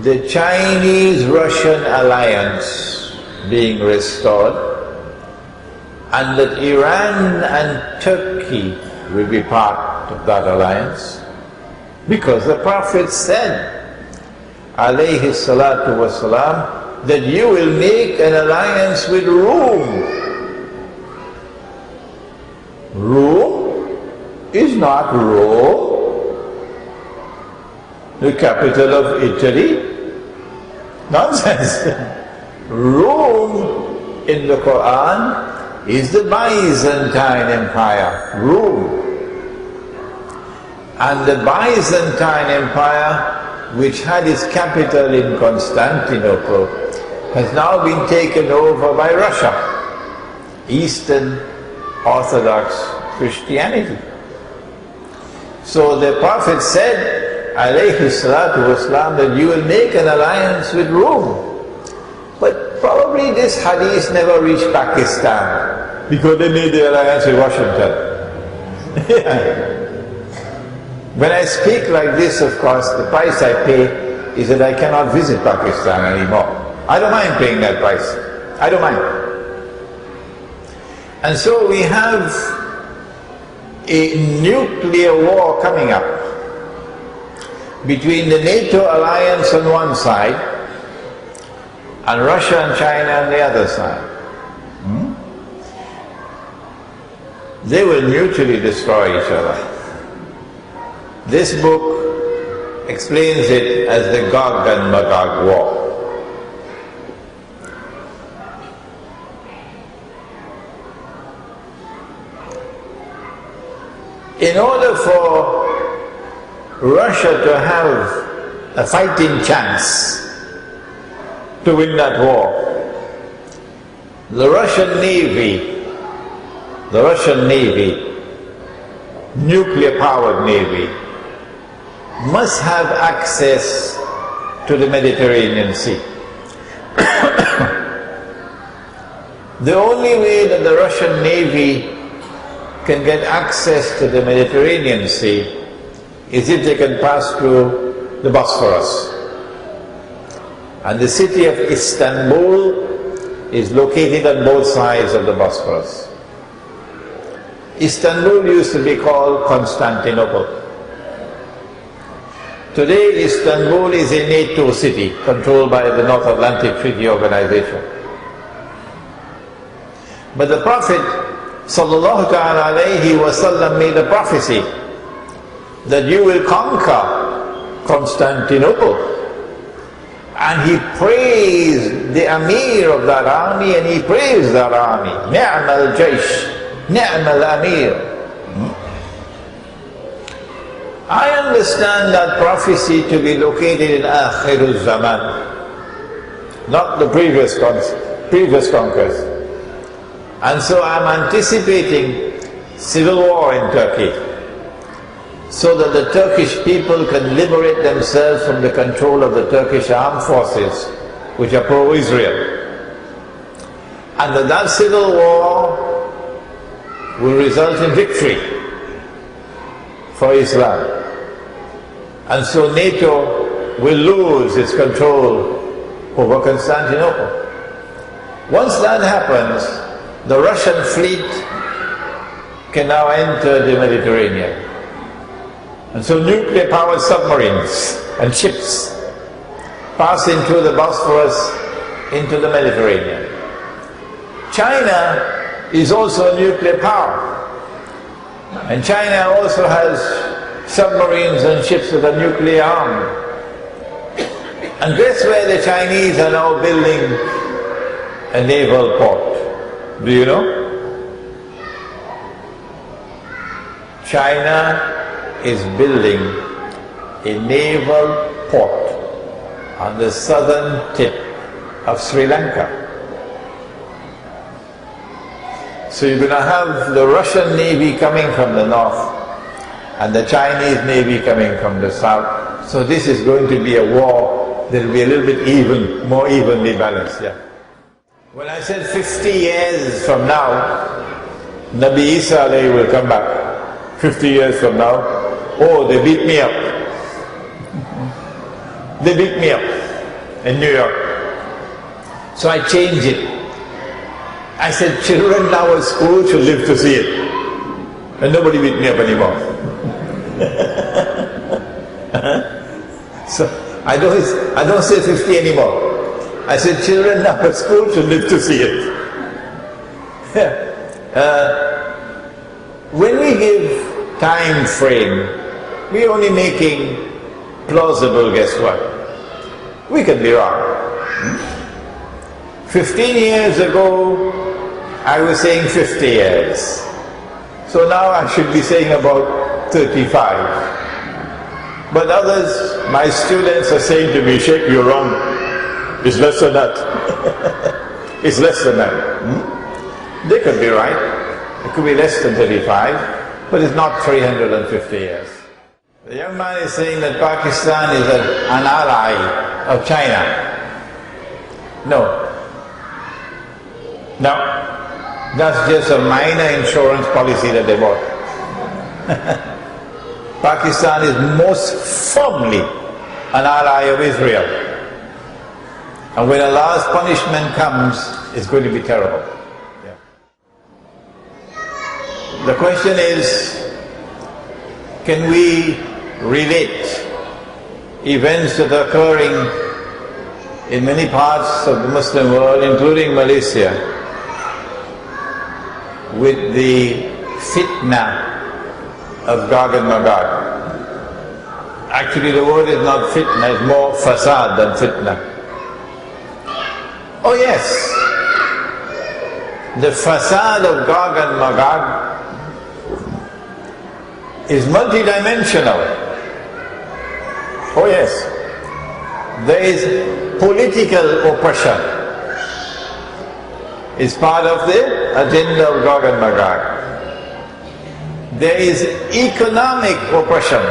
the Chinese-Russian alliance being restored, and that Iran and Turkey will be part of that alliance, because the Prophet said, alayhi salatu wasalam, that you will make an alliance with Rome. Rome is not Rome, the capital of Italy. Nonsense. Rome in the Quran is the Byzantine Empire, Rome. And the Byzantine Empire, which had its capital in Constantinople, has now been taken over by Russia, Eastern Orthodox Christianity. So the Prophet said, alayhi salatu wasalam, that you will make an alliance with Rome. But probably this hadith never reached Pakistan, because they made the alliance with Washington. When I speak like this, of course, the price I pay is that I cannot visit Pakistan anymore. I don't mind paying that price. I don't mind. And so we have a nuclear war coming up between the NATO alliance on one side and Russia and China on the other side. They will mutually destroy each other. This book explains it as the Gog and Magog war. In order for Russia to have a fighting chance to win that war, the Russian Navy, nuclear-powered Navy, must have access to the Mediterranean Sea. The only way that the Russian Navy can get access to the Mediterranean Sea is if they can pass through the Bosphorus. And the city of Istanbul is located on both sides of the Bosphorus. Istanbul used to be called Constantinople. Today Istanbul is a NATO city controlled by the North Atlantic Treaty Organization. But the Prophet sallallahu alayhi wasallam made a prophecy that you will conquer Constantinople. And he praised the Amir of that army, and he praised that army. Ni'mal Jaysh, Ni'mal Amir. I understand that prophecy to be located in Akhirul Zaman, not the previous conquest. And so I'm anticipating civil war in Turkey, so that the Turkish people can liberate themselves from the control of the Turkish armed forces, which are pro-Israel. And that civil war will result in victory for Islam. And so NATO will lose its control over Constantinople. Once that happens, the Russian fleet can now enter the Mediterranean. And so nuclear-powered submarines and ships passing through the Bosphorus into the Mediterranean. China is also nuclear power. And China also has submarines and ships that are nuclear armed. And guess where the Chinese are now building a naval port? Do you know? China is building a naval port on the southern tip of Sri Lanka. So you're going to have the Russian Navy coming from the north and the Chinese Navy coming from the south. So this is going to be a war that will be a little bit more evenly balanced. Yeah. When I said 50 years from now, Nabi Isa alayhi will come back. 50 years from now, oh, they beat me up. They beat me up in New York. So I changed it. I said, children now at school should live to see it. And nobody beat me up anymore. So I don't say 50 anymore. I said, children now at school should live to see it. When we give time frame, we're only making plausible guesswork. We can be wrong. 15 years ago, I was saying 50 years. So now I should be saying about 35. But others, my students are saying to me, Sheikh, you're wrong. It's less than that. It's less than that. They could be right. It could be less than 35. But it's not 350 years. The young man is saying that Pakistan is an ally of China. No. No. That's just a minor insurance policy that they bought. Pakistan is most firmly an ally of Israel. And when Allah's punishment comes, it's going to be terrible. The question is, can we relate events that are occurring in many parts of the Muslim world, including Malaysia, with the fitna of Gog and Magog? Actually, the word is not fitna, it's more fasad than fitna. Oh yes, the fasad of Gog and Magog is multidimensional. Oh yes, there is political oppression. It's part of the agenda of Gog and Magog. There is economic oppression.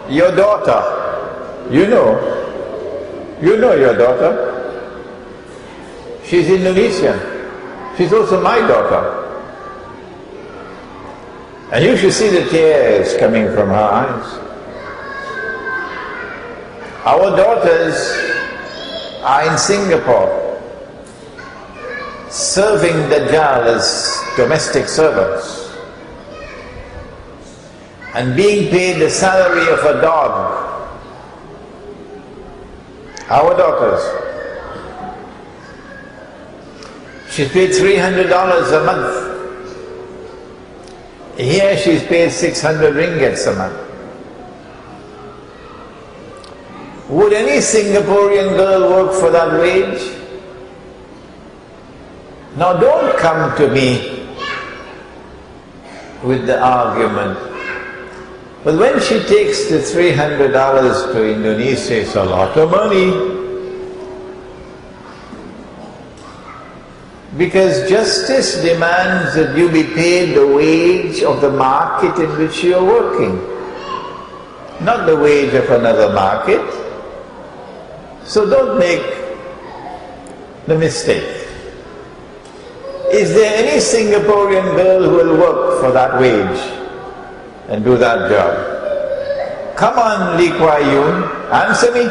Your daughter, you know your daughter. She's Indonesian. She's also my daughter. And you should see the tears coming from her eyes. Our daughters are in Singapore serving Dajjal as domestic servants and being paid the salary of a dog. Our daughters. She's paid $300 a month. Here she's paid 600 ringgits a month. Would any Singaporean girl work for that wage? Now don't come to me with the argument. But when she takes the $300 to Indonesia, it's a lot of money. Because justice demands that you be paid the wage of the market in which you are working, not the wage of another market. So don't make the mistake. Is there any Singaporean girl who will work for that wage and do that job? Come on, Lee Kuan Yew, answer me.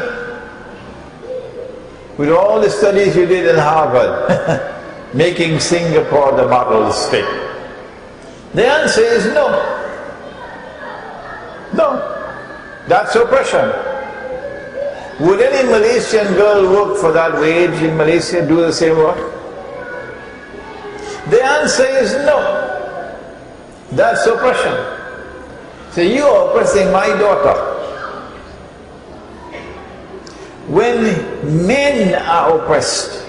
With all the studies you did in Harvard, making Singapore the model state. The answer is no. No. That's oppression. Would any Malaysian girl work for that wage in Malaysia, do the same work? The answer is no. That's oppression. So you are oppressing my daughter. When men are oppressed,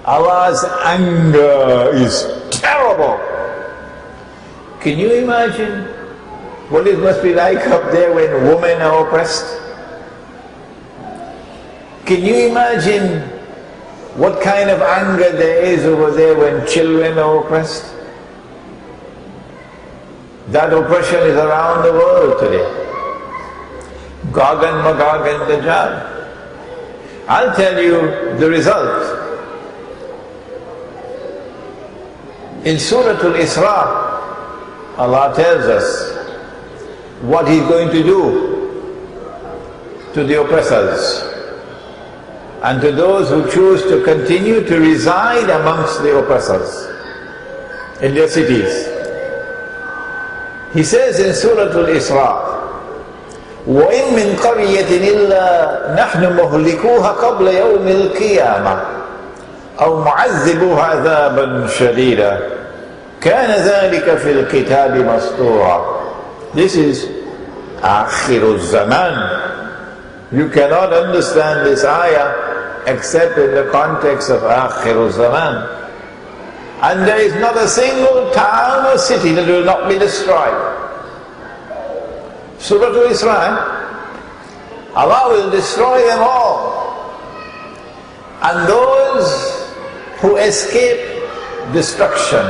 Allah's anger is terrible. Can you imagine what it must be like up there when women are oppressed? Can you imagine what kind of anger there is over there when children are oppressed? That oppression is around the world today. Gog and Magog and Dajjal. I'll tell you the result. In Surah Al-Isra, Allah tells us what He's going to do to the oppressors and to those who choose to continue to reside amongst the oppressors in their cities. He says in Surah Al-Isra, وَإِن مِّن قَرْيَةٍ إِلَّا نَحْنُ مُهْلِكُوهَا قَبْلَ يَوْمِ الْقِيَامَةِ أَوْ مُعَذِّبُوهَا عَذَابًا شَدِيدًا كَانَ ذَلِكَ فِي الْكِتَابِ مَسْطُورًا. This is آخِرُ الزَّمَانِ. You cannot understand this ayah except in the context of آخِرُ الزَّمَانِ. And there is not a single town or city that will not be destroyed. Surah Al-Isra, Allah will destroy them all. And those who escape destruction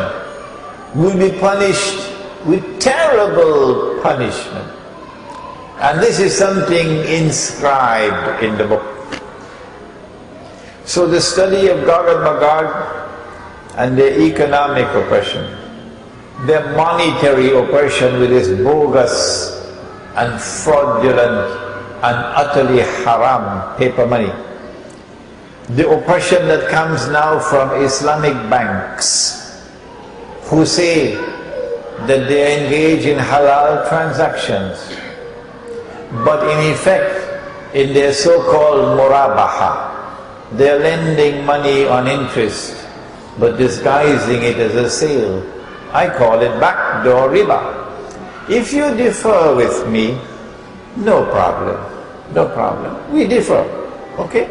will be punished with terrible punishment. And this is something inscribed in the book. So the study of Gog and Magog and their economic oppression, their monetary oppression with its bogus and fraudulent and utterly haram paper money, the oppression that comes now from Islamic banks who say that they engage in halal transactions, but in effect, in their so-called murabaha, they're lending money on interest, but disguising it as a sale. I call it backdoor riba. If you differ with me, no problem, no problem. We differ, okay?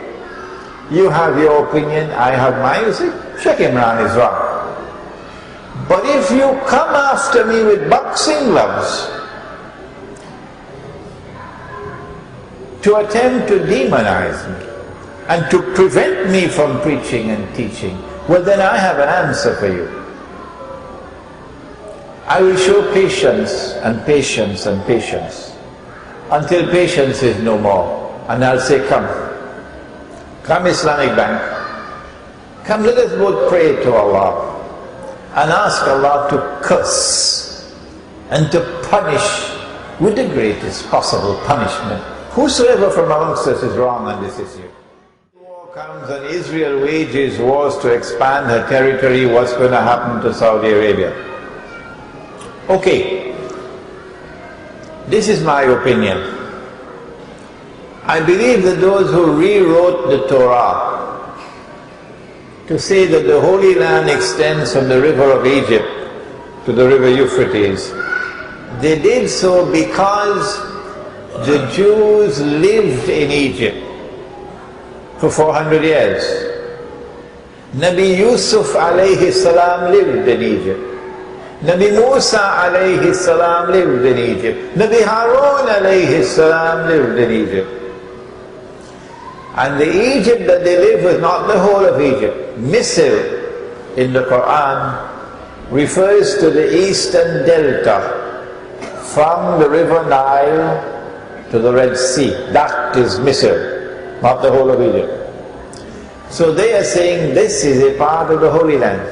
You have your opinion, I have mine. You say, Sheikh Imran is wrong. But if you come after me with boxing gloves to attempt to demonize me and to prevent me from preaching and teaching, well then I have an answer for you. I will show patience and patience and patience until patience is no more. And I'll say, come Islamic Bank, come, let us both pray to Allah and ask Allah to curse and to punish with the greatest possible punishment whosoever from amongst us is wrong on this issue. War comes and Israel wages wars to expand her territory, what's going to happen to Saudi Arabia? Okay, this is my opinion. I believe that those who rewrote the Torah to say that the Holy Land extends from the river of Egypt to the river Euphrates, they did so because the Jews lived in Egypt for 400 years. Nabi Yusuf alayhi salam lived in Egypt. Nabi Musa alayhi salam lived in Egypt. Nabi Harun alayhi salam lived in Egypt. And the Egypt that they lived was not the whole of Egypt. Misr in the Quran refers to the eastern delta from the river Nile to the Red Sea. That is Misr, not the whole of Egypt. So they are saying this is a part of the Holy Land.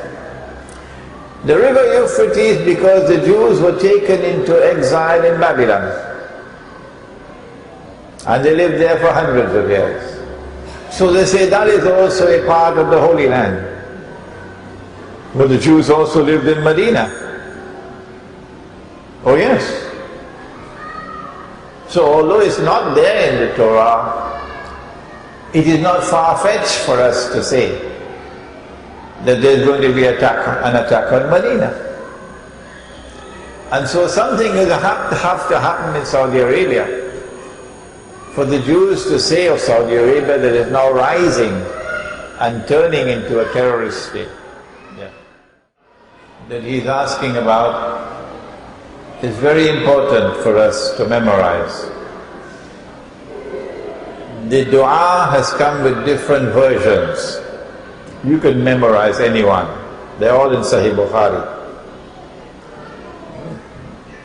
The river Euphrates, because the Jews were taken into exile in Babylon and they lived there for hundreds of years. So they say that is also a part of the Holy Land. But the Jews also lived in Medina. Oh yes. So although it's not there in the Torah, it is not far-fetched for us to say that there's going to be an attack on Medina. And so something will have to happen in Saudi Arabia for the Jews to say of Saudi Arabia that it's now rising and turning into a terrorist state. Yeah. That he's asking about is very important for us to memorize. The dua has come with different versions. You can memorize any one. They're all in Sahih Bukhari.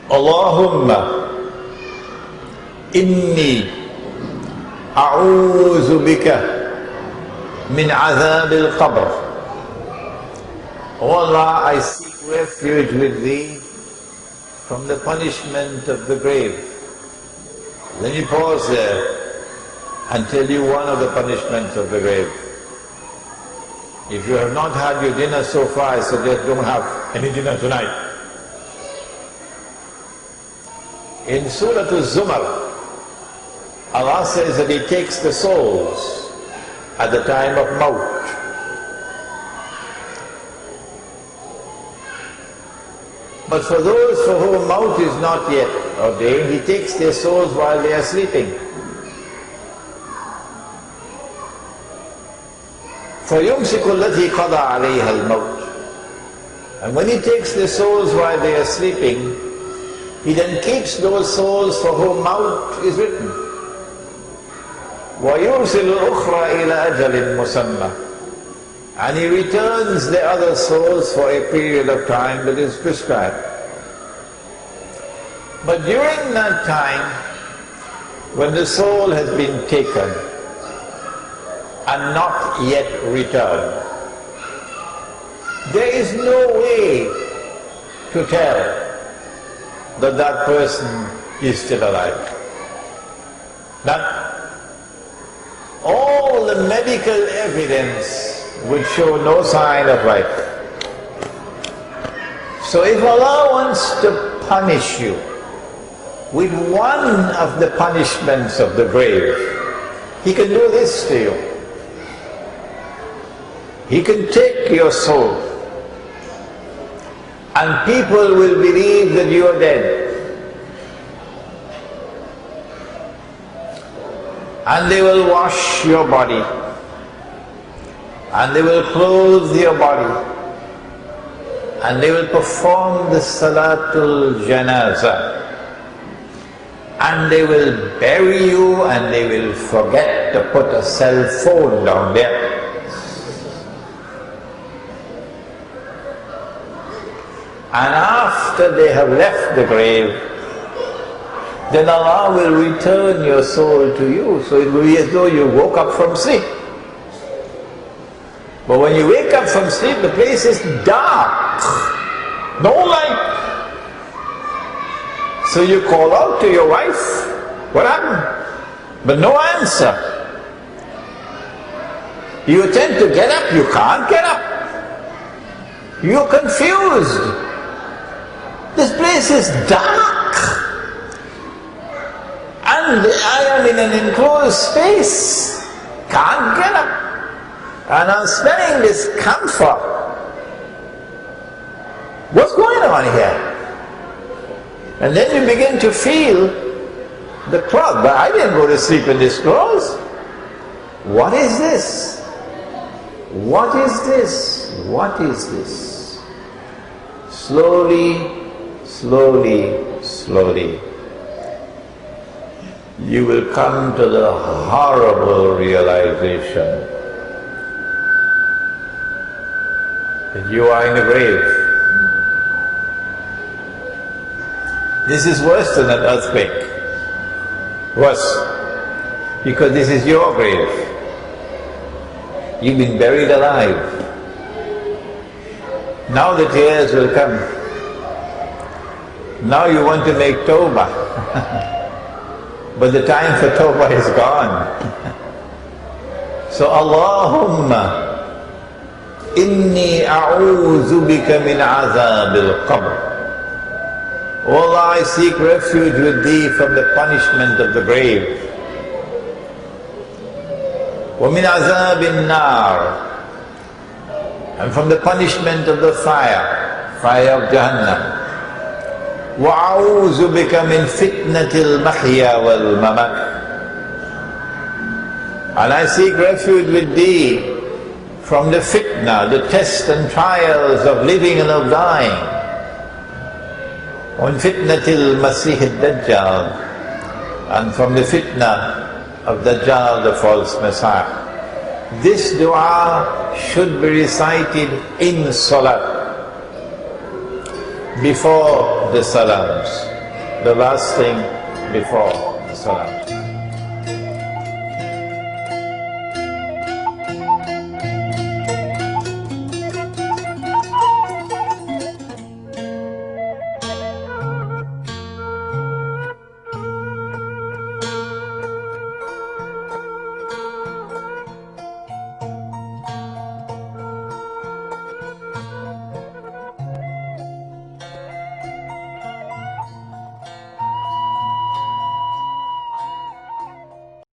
Allahumma inni a'udhu bika min azab al-qabr. O Allah, I seek refuge with Thee from the punishment of the grave. Then you pause there and tell you one of the punishments of the grave. If you have not had your dinner so far, I suggest don't have any dinner tonight. In Surah Al-Zumar, Allah says that He takes the souls at the time of Maut. But for those for whom Maut is not yet ordained, He takes their souls while they are sleeping. فَيُمْسِكُ الَّتِي قَضَى عَلَيْهَا الْمَوْتِ. And when He takes the souls while they are sleeping, He then keeps those souls for whom Maut is written. وَيُرْسِلُ الْأُخْرَى إِلَى أَجَلٍ مُسَمَّى. And He returns the other souls for a period of time that is prescribed. But during that time, when the soul has been taken and not yet returned, there is no way to tell that that person is still alive. That all the medical evidence would show no sign of life. So if Allah wants to punish you with one of the punishments of the grave, He can do this to you. He can take your soul and people will believe that you are dead. And they will wash your body. And they will clothe your body. And they will perform the salatul janazah. And they will bury you and they will forget to put a cell phone down there. And after they have left the grave, then Allah will return your soul to you. So it will be as though you woke up from sleep. But when you wake up from sleep, the place is dark, no light. So you call out to your wife, what happened? But no answer. You attempt to get up, you can't get up. You're confused. This place is dark. And I am in an enclosed space. Can't get up. And I'm smelling discomfort. What's going on here? And then you begin to feel the cloth. But I didn't go to sleep in this clothes. What is this? What is this? What is this? Slowly, slowly, slowly, you will come to the horrible realization that you are in a grave. This is worse than an earthquake. Worse. Because this is your grave. You've been buried alive. Now the tears will come. Now you want to make tawbah. But the time for tawbah is gone. So Allahumma inni a'udhu bika min azab al-qabr. O Allah, I seek refuge with Thee from the punishment of the grave. وَمِنْ عَذَابِ النَّارِ, and from the punishment of the fire, fire of Jahannam. وَأَعُوذُ بِكَ مِنْ فِتْنَةِ الْمَحْيَا وَالْمَمَاتِ, and I seek refuge with Thee from the fitna, the tests and trials of living and of dying. وَمِنْ فِتْنَةِ الْمَسِيحِ الدَّجَّالِ, and from the fitna of Dajjal, the false Messiah. This dua should be recited in salat, before the salams, the last thing before the salam.